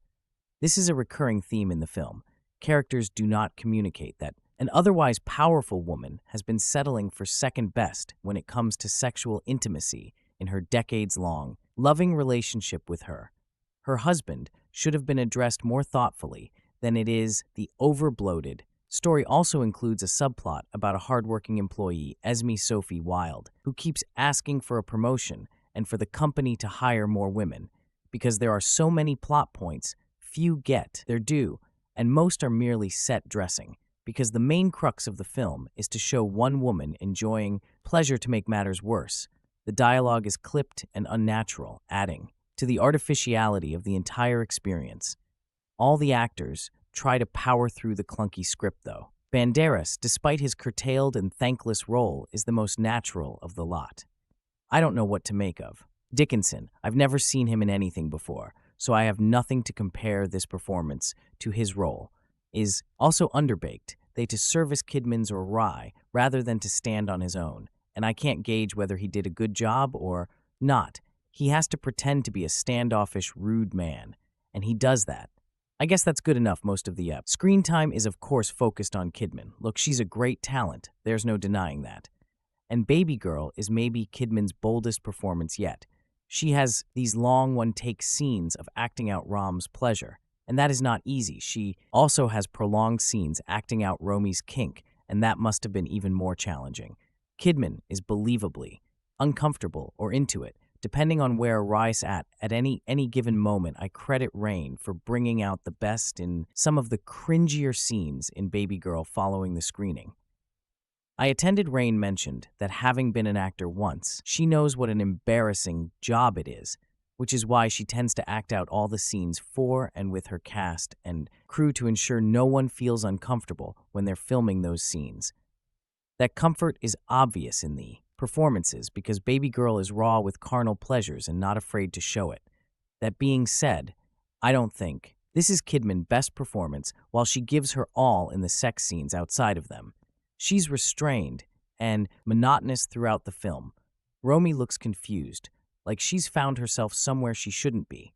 This is a recurring theme in the film. Characters do not communicate that an otherwise powerful woman has been settling for second best when it comes to sexual intimacy in her decades-long, loving relationship with her. Her husband should have been addressed more thoughtfully than it is. The overbloated story also includes a subplot about a hardworking employee, Esme Sophie Wilde, who keeps asking for a promotion and for the company to hire more women. Because there are so many plot points few get their due, and most are merely set dressing, because the main crux of the film is to show one woman enjoying pleasure to make matters worse. The dialogue is clipped and unnatural, adding to the artificiality of the entire experience. All the actors try to power through the clunky script, though. Banderas, despite his curtailed and thankless role, is the most natural of the lot. I don't know what to make of Dickinson. I've never seen him in anything before, so I have nothing to compare this performance to. His role is also underbaked. They to service Kidman's or Rye rather than to stand on his own, and I can't gauge whether he did a good job or not. He has to pretend to be a standoffish, rude man, and he does that. I guess that's good enough most of the ep. Screen time is of course focused on Kidman. Look, she's a great talent. There's no denying that. And Babygirl is maybe Kidman's boldest performance yet. She has these long one-take scenes of acting out Rom's pleasure, and that is not easy. She also has prolonged scenes acting out Romy's kink, and that must have been even more challenging. Kidman is believably uncomfortable or into it, depending on where Rye's at any given moment. I credit Reijn for bringing out the best in some of the cringier scenes in Babygirl following the screening. I attended. Reijn mentioned that having been an actor once, she knows what an embarrassing job it is, which is why she tends to act out all the scenes for and with her cast and crew to ensure no one feels uncomfortable when they're filming those scenes. That comfort is obvious in the performances because Babygirl is raw with carnal pleasures and not afraid to show it. That being said, I don't think this is Kidman's best performance while she gives her all in the sex scenes outside of them. She's restrained and monotonous throughout the film. Romy looks confused, like she's found herself somewhere she shouldn't be.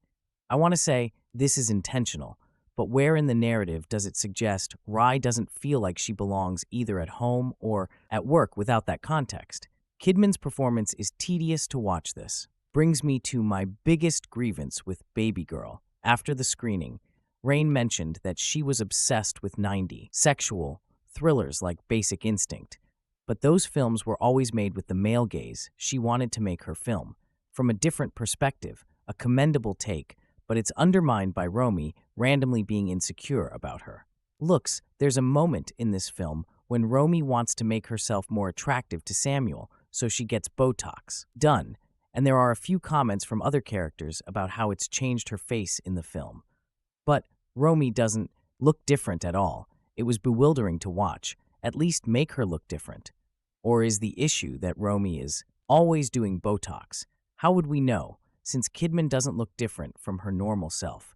I want to say this is intentional, but where in the narrative does it suggest Rye doesn't feel like she belongs either at home or at work without that context? Kidman's performance is tedious to watch. This brings me to my biggest grievance with Babygirl. After the screening, Reijn mentioned that she was obsessed with 90s sexual thrillers like Basic Instinct, but those films were always made with the male gaze. She wanted to make her film from a different perspective, a commendable take, but it's undermined by Romy randomly being insecure about her looks. There's a moment in this film when Romy wants to make herself more attractive to Samuel, so she gets Botox done, and there are a few comments from other characters about how it's changed her face in the film. But Romy doesn't look different at all. It was bewildering to watch. At least make her look different. Or is the issue that Romy is always doing Botox? How would we know, since Kidman doesn't look different from her normal self?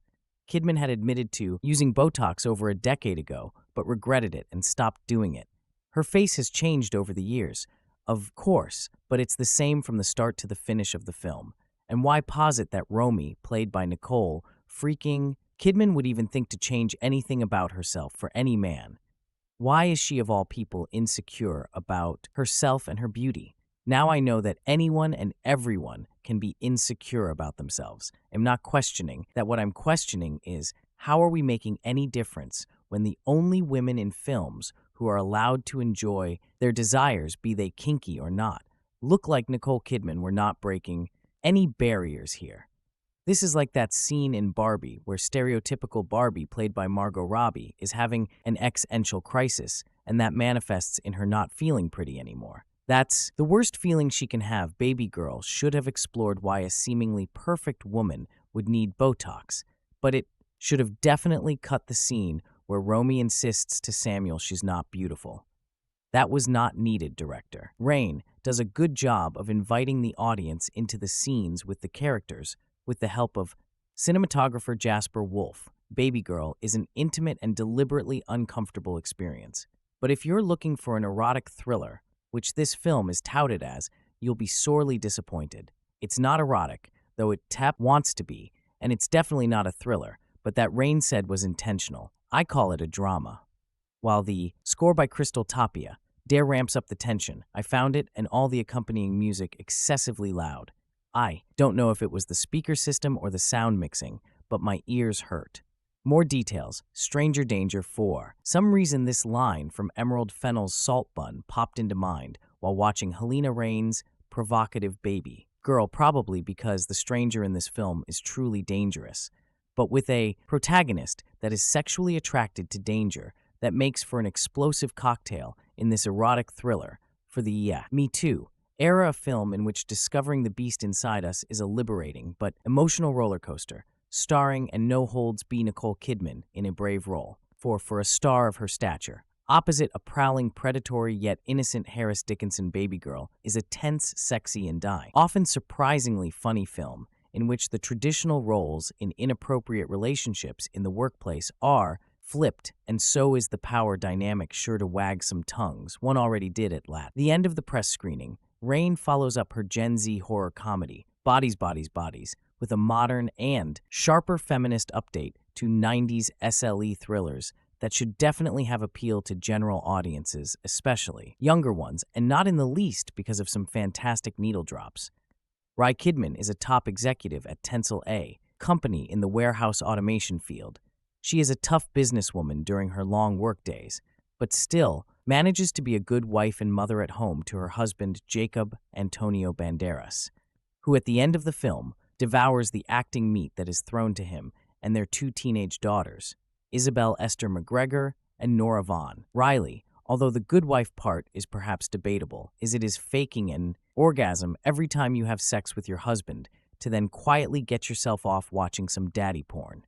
Kidman had admitted to using Botox over a decade ago, but regretted it and stopped doing it. Her face has changed over the years, of course, but it's the same from the start to the finish of the film. And why posit that Romy, played by Nicole Kidman, would even think to change anything about herself for any man? Why is she, of all people, insecure about herself and her beauty? Now I know that anyone and everyone can be insecure about themselves. I'm not questioning that. What I'm questioning is, how are we making any difference when the only women in films who are allowed to enjoy their desires, be they kinky or not, look like Nicole Kidman? We're not breaking any barriers here. This is like that scene in Barbie where stereotypical Barbie, played by Margot Robbie, is having an existential crisis, and that manifests in her not feeling pretty anymore. That's the worst feeling she can have. Babygirl should have explored why a seemingly perfect woman would need Botox, but it should have definitely cut the scene where Romy insists to Samuel she's not beautiful. That was not needed. Director Reijn does a good job of inviting the audience into the scenes with the characters with the help of cinematographer Jasper Wolf. Babygirl is an intimate and deliberately uncomfortable experience. But if you're looking for an erotic thriller, which this film is touted as, you'll be sorely disappointed. It's not erotic, though it wants to be, and it's definitely not a thriller, but that Reijn said was intentional. I call it a drama. While the score by Crystal Tapia ramps up the tension, I found it and all the accompanying music excessively loud. I don't know if it was the speaker system or the sound mixing, but my ears hurt. More details. Stranger Danger 4. Some reason this line from Emerald Fennell's Salt Bun popped into mind while watching Halina Reijn's provocative Babygirl, probably because the stranger in this film is truly dangerous. but with a protagonist that is sexually attracted to danger that makes for an explosive cocktail in this erotic thriller for the Me Too era of film in which discovering the beast inside us is a liberating but emotional roller coaster, starring and no-holds-barred Nicole Kidman in a brave role for a star of her stature. Opposite a prowling, predatory yet innocent Harris Dickinson Babygirl is a tense, sexy, and often surprisingly funny film in which the traditional roles in inappropriate relationships in the workplace are flipped, and so is the power dynamic sure to wag some tongues. One already did at the end of the press screening. Reijn follows up her Gen Z horror comedy, Bodies, Bodies, Bodies, with a modern and sharper feminist update to 90s SLE thrillers that should definitely have appeal to general audiences, especially younger ones, and not in the least because of some fantastic needle drops. Nicole Kidman is a top executive at Tensile, a company in the warehouse automation field. She is a tough businesswoman during her long workdays, but still manages to be a good wife and mother at home to her husband, Jacob Antonio Banderas, who at the end of the film devours the acting meat that is thrown to him and their two teenage daughters, Isabel Esther McGregor and Nora Vaughn. Riley, although the good wife part is perhaps debatable, is faking an orgasm every time you have sex with your husband to then quietly get yourself off watching some daddy porn.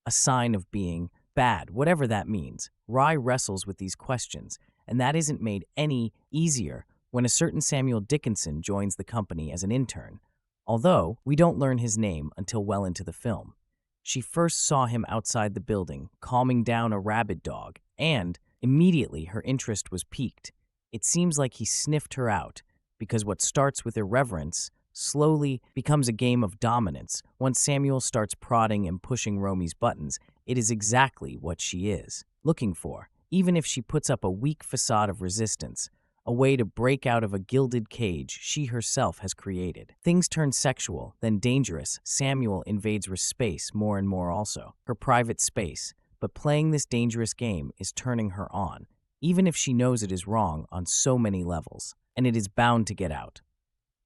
A sign of being bad, whatever that means. Rye wrestles with these questions, and that isn't made any easier when a certain Samuel Dickinson joins the company as an intern, although we don't learn his name until well into the film. She first saw him outside the building, calming down a rabid dog, and immediately her interest was piqued. It seems like he sniffed her out, because what starts with irreverence slowly becomes a game of dominance. Once Samuel starts prodding and pushing Romy's buttons, it is exactly what she is looking for, even if she puts up a weak facade of resistance, a way to break out of a gilded cage she herself has created. Things turn sexual, then dangerous. Samuel invades her space more and more also, her private space, but playing this dangerous game is turning her on, even if she knows it is wrong on so many levels, and it is bound to get out.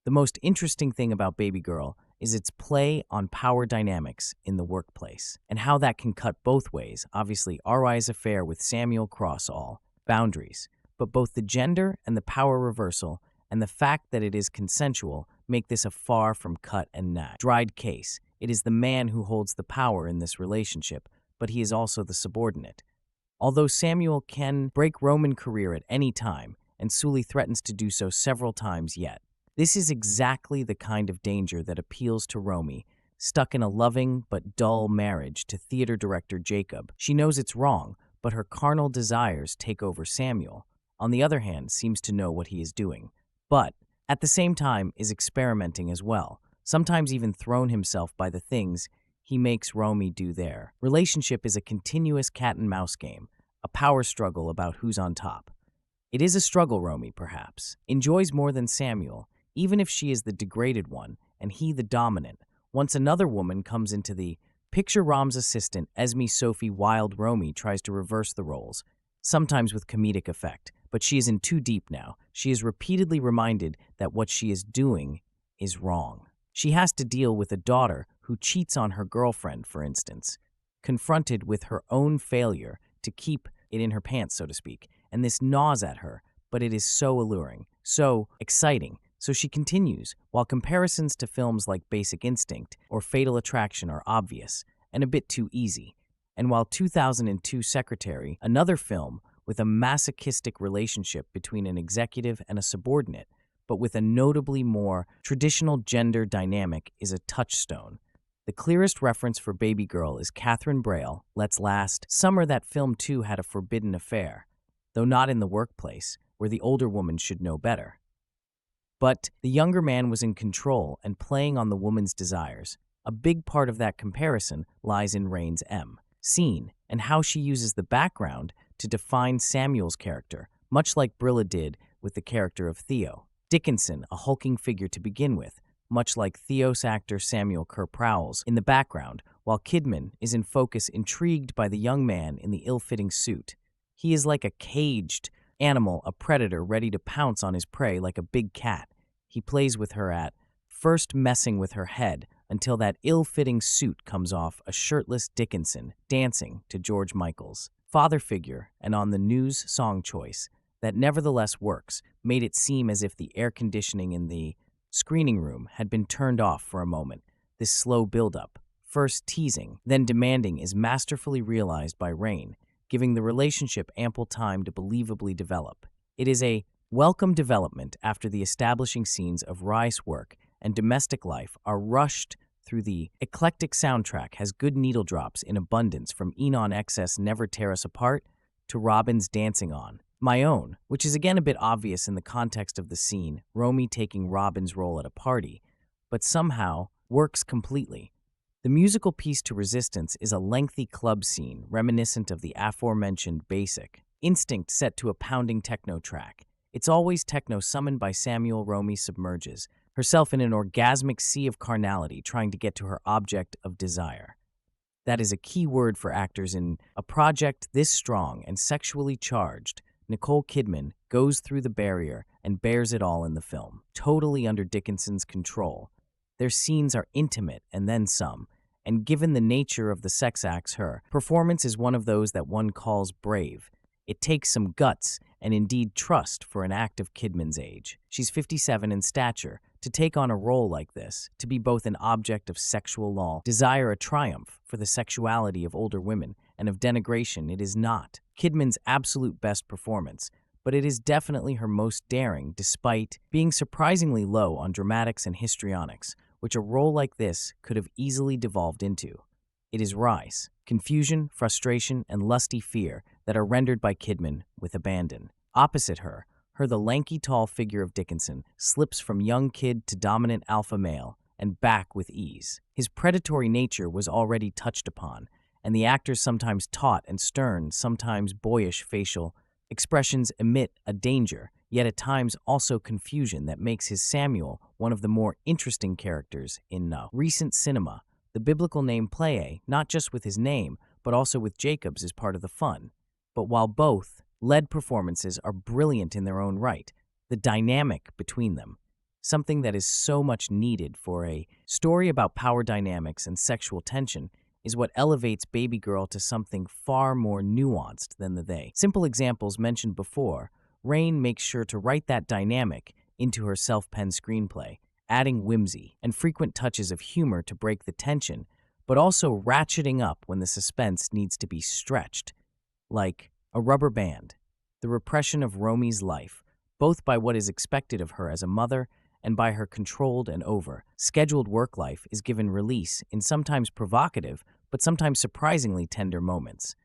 The most interesting thing about Babygirl is its play on power dynamics in the workplace, and how that can cut both ways. Obviously, Rye's affair with Samuel cross all boundaries, but both the gender and the power reversal and the fact that it is consensual make this a far from cut and dried case. It is the man who holds the power in this relationship, but he is also the subordinate. Although Samuel can break Roman's career at any time, and Sully threatens to do so several times yet, this is exactly the kind of danger that appeals to Romy, stuck in a loving but dull marriage to theater director Jacob. She knows it's wrong, but her carnal desires take over. Samuel, on the other hand, seems to know what he is doing, but at the same time is experimenting as well, sometimes even thrown himself by the things he makes Romy do. Their relationship is a continuous cat-and-mouse game, a power struggle about who's on top. It is a struggle Romy, perhaps, enjoys more than Samuel, even if she is the degraded one and he the dominant. Once another woman comes into the picture, Rom's assistant, Esme Sophie Wilde. Romy tries to reverse the roles, sometimes with comedic effect, but she is in too deep now. She is repeatedly reminded that what she is doing is wrong. She has to deal with a daughter who cheats on her girlfriend, for instance, confronted with her own failure to keep it in her pants, so to speak, and this gnaws at her, but it is so alluring, so exciting. So she continues, while comparisons to films like Basic Instinct or Fatal Attraction are obvious and a bit too easy. And while 2002 Secretary, another film with a masochistic relationship between an executive and a subordinate, but with a notably more traditional gender dynamic, is a touchstone. The clearest reference for Babygirl is Catherine Braille. Last summer that film too had a forbidden affair, though not in the workplace, where the older woman should know better. But the younger man was in control and playing on the woman's desires. A big part of that comparison lies in Reijn's scene and how she uses the background to define Samuel's character, much like Brilla did with the character of Theo. Dickinson, a hulking figure to begin with, much like Theos actor Samuel Kerr prowls in the background, while Kidman is in focus, intrigued by the young man in the ill-fitting suit. He is like a caged animal, a predator ready to pounce on his prey like a big cat. He plays with her at first, messing with her head until that ill-fitting suit comes off a shirtless Dickinson dancing to George Michael's father figure, and on the news song choice that nevertheless works made it seem as if the air conditioning in the screening room had been turned off for a moment. This slow buildup, first teasing, then demanding, is masterfully realized by Reijn, giving the relationship ample time to believably develop. It is a welcome development after the establishing scenes of Rice work and domestic life are rushed through. The eclectic soundtrack has good needle drops in abundance, from Enon Excess Never Tear Us Apart to Robin's Dancing On My Own, which is again a bit obvious in the context of the scene, Romy taking Robin's role at a party, but somehow works completely. The musical piece to Resistance is a lengthy club scene reminiscent of the aforementioned Basic Instinct set to a pounding techno track. It's always techno summoned by Samuel. Romy submerges herself in an orgasmic sea of carnality, trying to get to her object of desire. That is a key word for actors in a project this strong and sexually charged. Nicole Kidman goes through the barrier and bears it all in the film, totally under Dickinson's control. Their scenes are intimate and then some, and given the nature of the sex acts, her performance is one of those that one calls brave. It takes some guts and indeed trust for an act of Kidman's age. She's 57 in stature. To take on a role like this, to be both an object of sexual law, desire, a triumph for the sexuality of older women, and of denigration, it is not Kidman's absolute best performance, but it is definitely her most daring, despite being surprisingly low on dramatics and histrionics, which a role like this could have easily devolved into. It is Rice, confusion, frustration, and lusty fear that are rendered by Kidman with abandon. Opposite her, the lanky tall figure of Dickinson slips from young kid to dominant alpha male and back with ease. His predatory nature was already touched upon, and the actor's sometimes taut and stern, sometimes boyish facial expressions emit a danger, yet at times also confusion, that makes his Samuel one of the more interesting characters in recent cinema. The biblical name Playa, not just with his name, but also with Jacob's, is part of the fun. But while both lead performances are brilliant in their own right, the dynamic between them, something that is so much needed for a story about power dynamics and sexual tension, is what elevates Babygirl to something far more nuanced than the they. Simple examples mentioned before, Reijn makes sure to write that dynamic into her self-penned screenplay, adding whimsy and frequent touches of humor to break the tension, but also ratcheting up when the suspense needs to be stretched, like a rubber band. The repression of Romy's life, both by what is expected of her as a mother and by her controlled and scheduled work life, is given release in sometimes provocative but sometimes surprisingly tender moments.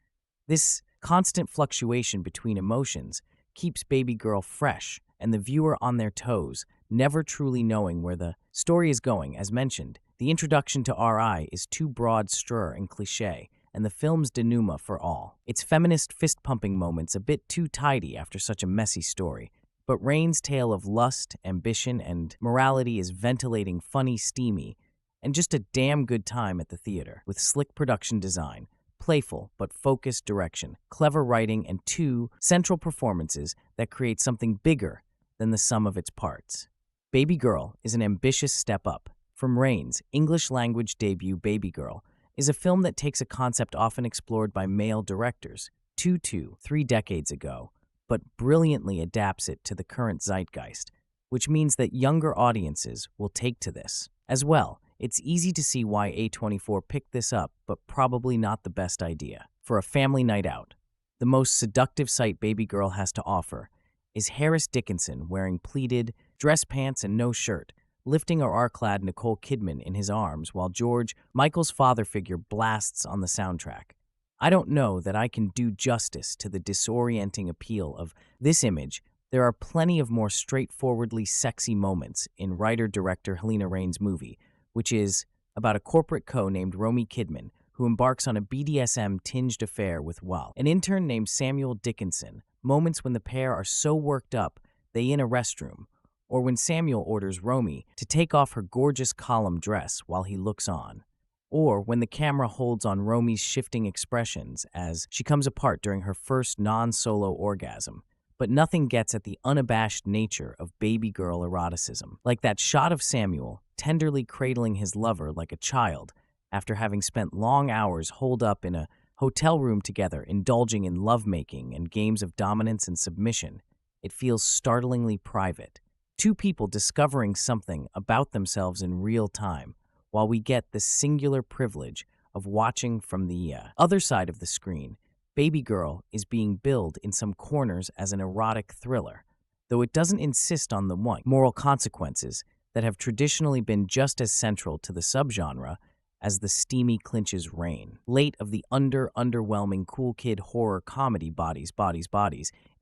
This constant fluctuation between emotions keeps Babygirl fresh and the viewer on their toes, never truly knowing where the story is going. As mentioned, the introduction to R.I. is too broad, stir, and cliché, and the film's denouement for all. Its feminist fist-pumping moments a bit too tidy after such a messy story. But Reign's tale of lust, ambition, and morality is ventilating, funny, steamy, and just a damn good time at the theater, with slick production design, playful but focused direction, clever writing, and two central performances that create something bigger than the sum of its parts. Babygirl is an ambitious step up. From Reign's English-language debut, Babygirl is a film that takes a concept often explored by male directors 3 decades ago, but brilliantly adapts it to the current zeitgeist, which means that younger audiences will take to this. As well, it's easy to see why A24 picked this up, but probably not the best idea. For a family night out, the most seductive sight Babygirl has to offer is Harris Dickinson wearing pleated dress pants and no shirt, lifting her clad Nicole Kidman in his arms while George, Michael's father figure, blasts on the soundtrack. I don't know that I can do justice to the disorienting appeal of this image. There are plenty of more straightforwardly sexy moments in writer-director Halina Reign's movie, which is about a corporate named Romy Kidman who embarks on a BDSM-tinged affair with an intern named Samuel Dickinson, moments when the pair are so worked up they in a restroom, or when Samuel orders Romy to take off her gorgeous column dress while he looks on, or when the camera holds on Romy's shifting expressions as she comes apart during her first non-solo orgasm. But nothing gets at the unabashed nature of Babygirl eroticism, like that shot of Samuel tenderly cradling his lover like a child after having spent long hours holed up in a hotel room together, indulging in lovemaking and games of dominance and submission. It feels startlingly private. Two people discovering something about themselves in real time, while we get the singular privilege of watching from the other side of the screen. Babygirl is being billed in some corners as an erotic thriller, though it doesn't insist on the moral consequences that have traditionally been just as central to the subgenre as the steamy clinches Reijn. Late of the underwhelming cool kid horror comedy Bodies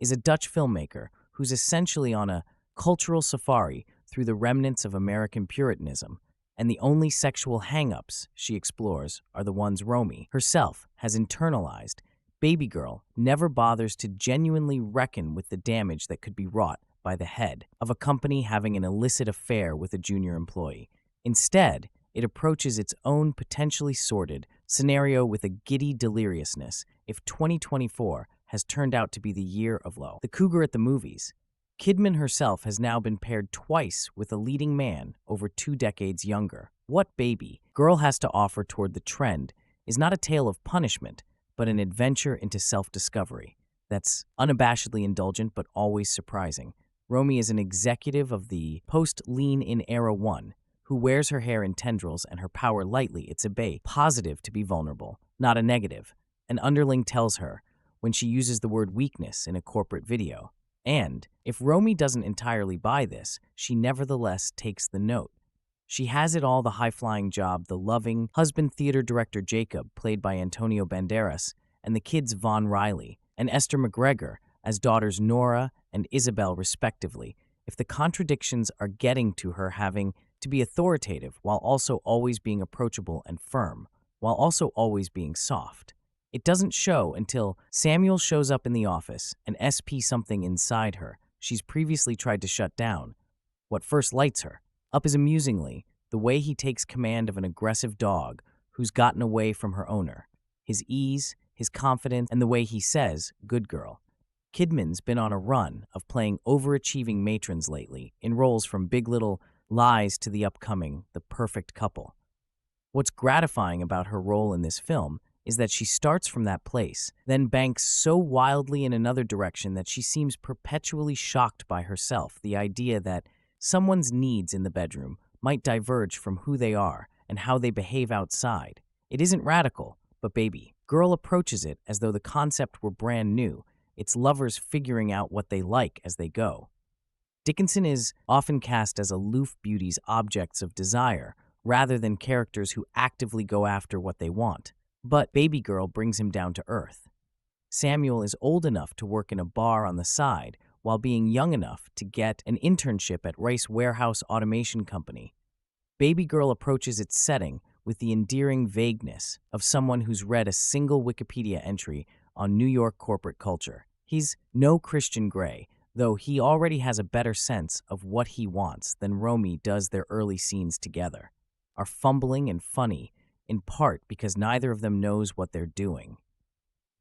is a Dutch filmmaker who's essentially on a cultural safari through the remnants of American Puritanism, and the only sexual hang-ups she explores are the ones Romy herself has internalized. Babygirl never bothers to genuinely reckon with the damage that could be wrought by the head of a company having an illicit affair with a junior employee. Instead, it approaches its own potentially sordid scenario with a giddy deliriousness. If 2024 has turned out to be the year of the cougar at the movies, Kidman herself has now been paired twice with a leading man over 2 decades younger. What Babygirl has to offer toward the trend is not a tale of punishment, but an adventure into self-discovery that's unabashedly indulgent but always surprising. Romy is an executive of the post-lean-in era one, who wears her hair in tendrils and her power lightly. It's a positive to be vulnerable, not a negative. An underling tells her when she uses the word weakness in a corporate video. And if Romy doesn't entirely buy this, she nevertheless takes the note. She has it all: the high-flying job, the loving husband theater director Jacob, played by Antonio Banderas, and the kids Von Riley and Esther McGregor as daughters Nora and Isabel respectively. If the contradictions are getting to her, having to be authoritative while also always being approachable and firm, while also always being soft. It doesn't show until Samuel shows up in the office and SP something inside her she's previously tried to shut down. What first lights her up is amusingly the way he takes command of an aggressive dog who's gotten away from her owner. His ease, his confidence, and the way he says, "good girl." Kidman's been on a run of playing overachieving matrons lately, in roles from Big Little Lies to the upcoming The Perfect Couple. What's gratifying about her role in this film is that she starts from that place, then banks so wildly in another direction that she seems perpetually shocked by herself. The idea that someone's needs in the bedroom might diverge from who they are and how they behave outside. It isn't radical, but Babygirl approaches it as though the concept were brand new, its lovers figuring out what they like as they go. Dickinson is often cast as aloof beauties, objects of desire, rather than characters who actively go after what they want. But Babygirl brings him down to earth. Samuel is old enough to work in a bar on the side, while being young enough to get an internship at Rice Warehouse Automation Company. Babygirl approaches its setting with the endearing vagueness of someone who's read a single Wikipedia entry on New York corporate culture. He's no Christian Grey, though he already has a better sense of what he wants than Romy does. Their early scenes together are fumbling and funny, in part because neither of them knows what they're doing.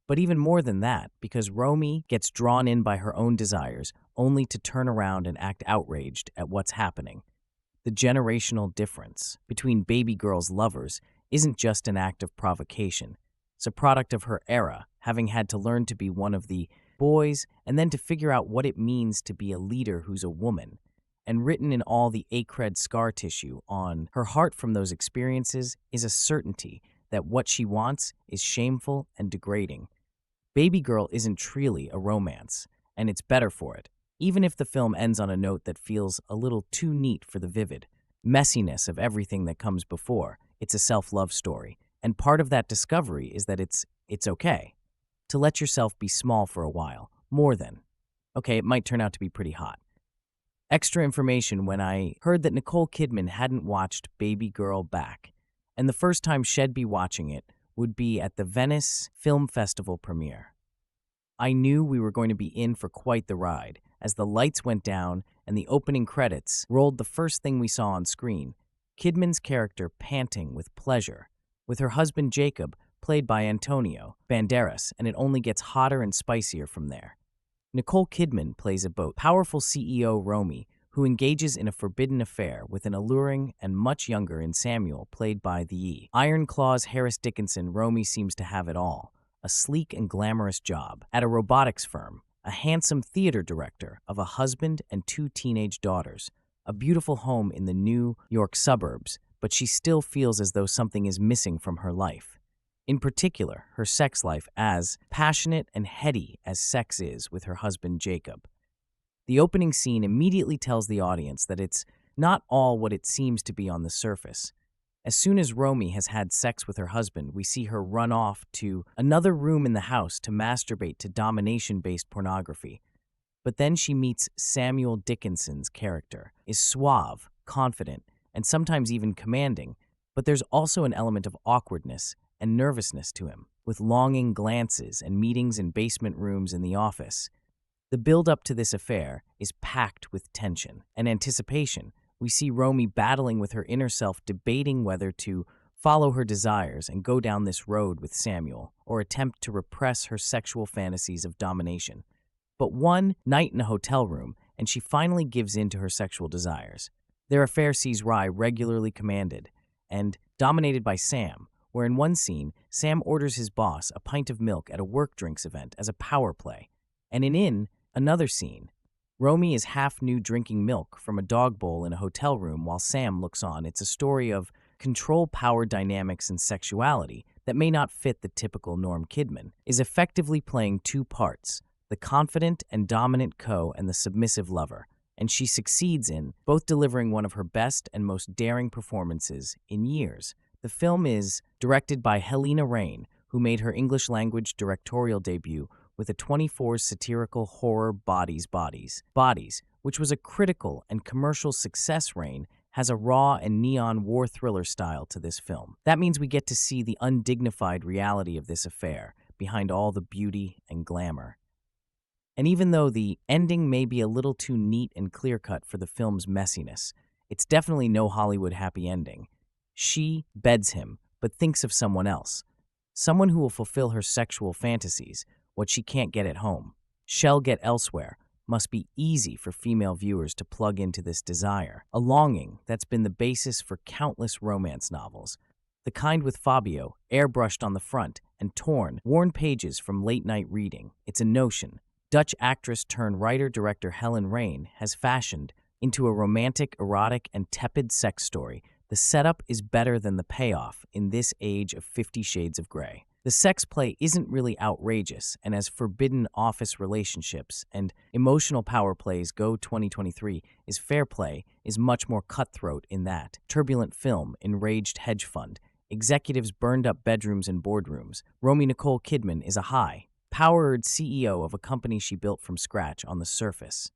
But even more than that, because Romy gets drawn in by her own desires, only to turn around and act outraged at what's happening. The generational difference between Babygirl's lovers isn't just an act of provocation. It's a product of her era, having had to learn to be one of the boys and then to figure out what it means to be a leader who's a woman. And written in all the acred scar tissue on her heart from those experiences is a certainty that what she wants is shameful and degrading. Babygirl isn't truly a romance, and it's better for it, even if the film ends on a note that feels a little too neat for the vivid messiness of everything that comes before. It's a self-love story, and part of that discovery is that it's okay to let yourself be small for a while, more than, okay, it might turn out to be pretty hot. Extra information: when I heard that Nicole Kidman hadn't watched Babygirl back, and the first time she'd be watching it would be at the Venice Film Festival premiere, I knew we were going to be in for quite the ride. As the lights went down and the opening credits rolled, the first thing we saw on screen, Kidman's character panting with pleasure, with her husband Jacob, played by Antonio Banderas, and it only gets hotter and spicier from there. Nicole Kidman plays a powerful CEO Romy, who engages in a forbidden affair with an alluring and much younger in Samuel, played by the Iron Claws Harris Dickinson. Romy seems to have it all: a sleek and glamorous job at a robotics firm, a handsome theater director of a husband and 2 teenage daughters, a beautiful home in the New York suburbs, but she still feels as though something is missing from her life. In particular, her sex life, as passionate and heady as sex is with her husband Jacob. The opening scene immediately tells the audience that it's not all what it seems to be on the surface. As soon as Romy has had sex with her husband, we see her run off to another room in the house to masturbate to domination-based pornography. But then she meets Samuel Dickinson's character, is suave, confident, and sometimes even commanding, but there's also an element of awkwardness and nervousness to him, with longing glances and meetings in basement rooms in the office. The build-up to this affair is packed with tension and anticipation. We see Romy battling with her inner self, debating whether to follow her desires and go down this road with Samuel, or attempt to repress her sexual fantasies of domination. But one night in a hotel room, and she finally gives in to her sexual desires. Their affair sees Reijn regularly commanded and dominated by Sam, where in one scene, Sam orders his boss a pint of milk at a work drinks event as a power play. And in another scene, Romy is half-nude drinking milk from a dog bowl in a hotel room while Sam looks on. It's a story of control, power dynamics, and sexuality that may not fit the typical Norm Kidman, is effectively playing 2 parts, the confident and dominant and the submissive lover, and she succeeds in both delivering one of her best and most daring performances in years. The film is directed by Halina Reijn, who made her English-language directorial debut with a 24 satirical horror Bodies, which was a critical and commercial success. Reijn has a raw and neon war thriller style to this film. That means we get to see the undignified reality of this affair behind all the beauty and glamour. And even though the ending may be a little too neat and clear-cut for the film's messiness, it's definitely no Hollywood happy ending. She beds him, but thinks of someone else. Someone who will fulfill her sexual fantasies, what she can't get at home. Shall get elsewhere. Must be easy for female viewers to plug into this desire, a longing that's been the basis for countless romance novels. The kind with Fabio, airbrushed on the front, and worn pages from late-night reading. It's a notion Dutch actress turned writer-director Helen Reijn has fashioned into a romantic, erotic, and tepid sex story. The setup is better than the payoff in this age of 50 Shades of Grey. The sex play isn't really outrageous, and as forbidden office relationships and emotional power plays go, 2023 is fair play is much more cutthroat in that turbulent film, enraged hedge fund, executives burned up bedrooms and boardrooms. Nicole Kidman is a high-powered CEO of a company she built from scratch on the surface.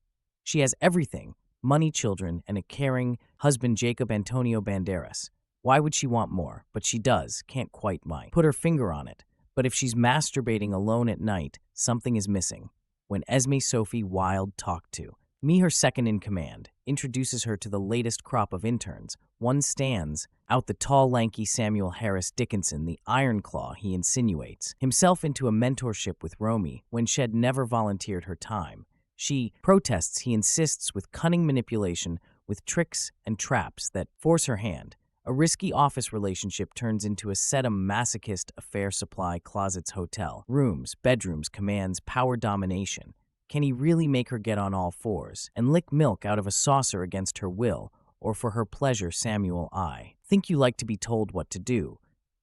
She has everything: money, children, and a caring husband, Jacob Antonio Banderas. Why would she want more? But she does, can't quite put her finger on it. But if she's masturbating alone at night, something is missing. When Esme Sophie Wilde talked to me, her second in command, introduces her to the latest crop of interns, one stands out: the tall, lanky Samuel Harris Dickinson, the Iron Claw. He insinuates himself into a mentorship with Romy when she'd never volunteered her time. She protests. He insists with cunning manipulation, with tricks and traps that force her hand. A risky office relationship turns into a sadomasochist affair. Supply closets, hotel rooms, bedrooms, commands, power domination. Can he really make her get on all fours and lick milk out of a saucer against her will, or for her pleasure? Samuel, I think you like to be told what to do.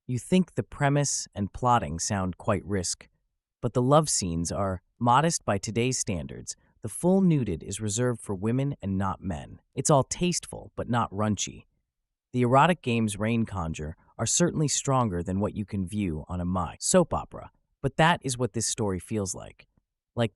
You think the premise and plotting sound quite risk, but the love scenes are modest by today's standards. The full nudity is reserved for women and not men. It's all tasteful, but not raunchy. The erotic games Reijn conjure are certainly stronger than what you can view on a soap opera, but that is what this story feels like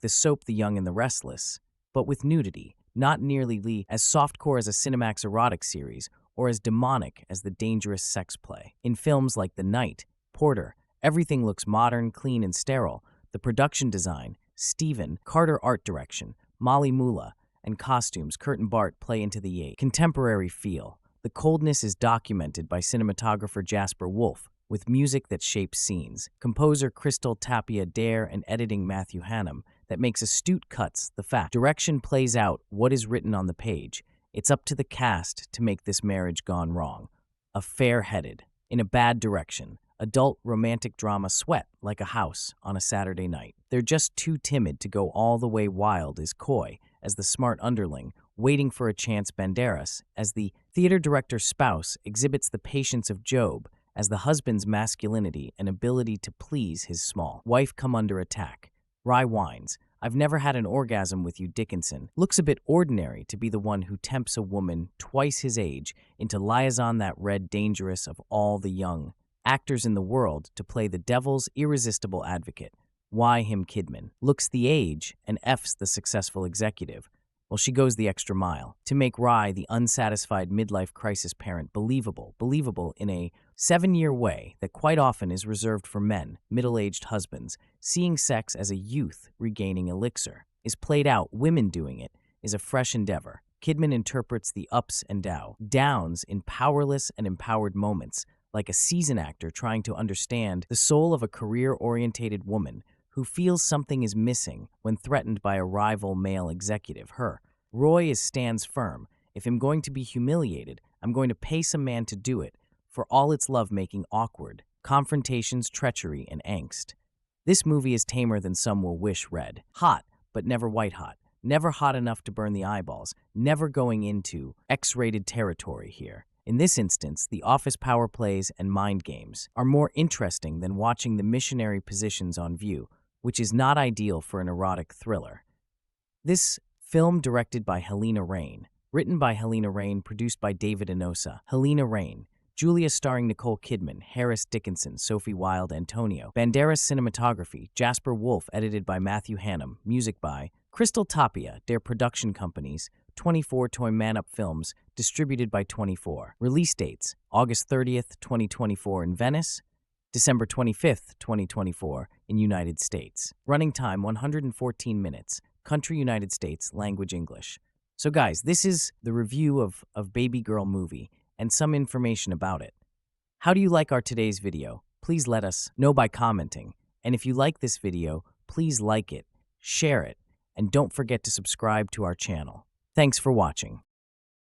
the soap The Young and the Restless, but with nudity, not nearly as softcore as a Cinemax erotic series or as demonic as the dangerous sex play. In films like The Night, Porter, everything looks modern, clean, and sterile. The production design, Stephen Carter art direction, Molly Mula, and costumes, Kurt and Bart, play into the contemporary feel. The coldness is documented by cinematographer Jasper Wolfe, with music that shapes scenes, composer Crystal Tapia Dare, and editing Matthew Hannum that makes astute cuts. The fact direction plays out what is written on the page. It's up to the cast to make this marriage gone wrong. A fair-headed, in a bad direction, adult romantic drama sweat like a house on a Saturday night. They're just too timid to go all the way wild as coy as the smart underling, waiting for a chance Banderas, as the theater director's spouse exhibits the patience of Job, as the husband's masculinity and ability to please his small wife come under attack. Rye whines, "I've never had an orgasm with you, Dickinson." Looks a bit ordinary to be the one who tempts a woman twice his age into liaison that red dangerous of all the young actors in the world to play the devil's irresistible advocate. Why him Kidman? Looks the age and F's the successful executive. Well, she goes the extra mile to make Rye, the unsatisfied midlife crisis parent, believable in a 7-year way that quite often is reserved for men, middle-aged husbands. Seeing sex as a youth regaining elixir is played out. Women doing it is a fresh endeavor. Kidman interprets the ups and downs in powerless and empowered moments, like a seasoned actor trying to understand the soul of a career-orientated woman who feels something is missing when threatened by a rival male executive. Roy stands firm. If I'm going to be humiliated, I'm going to pay some man to do it, for all its love-making awkward, confrontations, treachery, and angst. This movie is tamer than some will wish. Red hot, but never white hot. Never hot enough to burn the eyeballs. Never going into X-rated territory here. In this instance, the office power plays and mind games are more interesting than watching the missionary positions on view, which is not ideal for an erotic thriller. This film directed by Halina Reijn, written by Halina Reijn, produced by David Hinojosa. Halina Reijn. Julia starring Nicole Kidman, Harris Dickinson, Sophie Wilde, Antonio. Banderas cinematography, Jasper Wolfe, edited by Matthew Hannum. Music by Crystal Tapia, their production companies. 24 Toy Man Up Films, distributed by 24. Release dates, August 30th, 2024 in Venice, December 25th, 2024 in United States. Running time, 114 minutes. Country, United States. Language, English. So guys, this is the review of Babygirl movie and some information about it. How do you like our today's video? Please let us know by commenting. And if you like this video, please like it, share it, and don't forget to subscribe to our channel. Thanks for watching.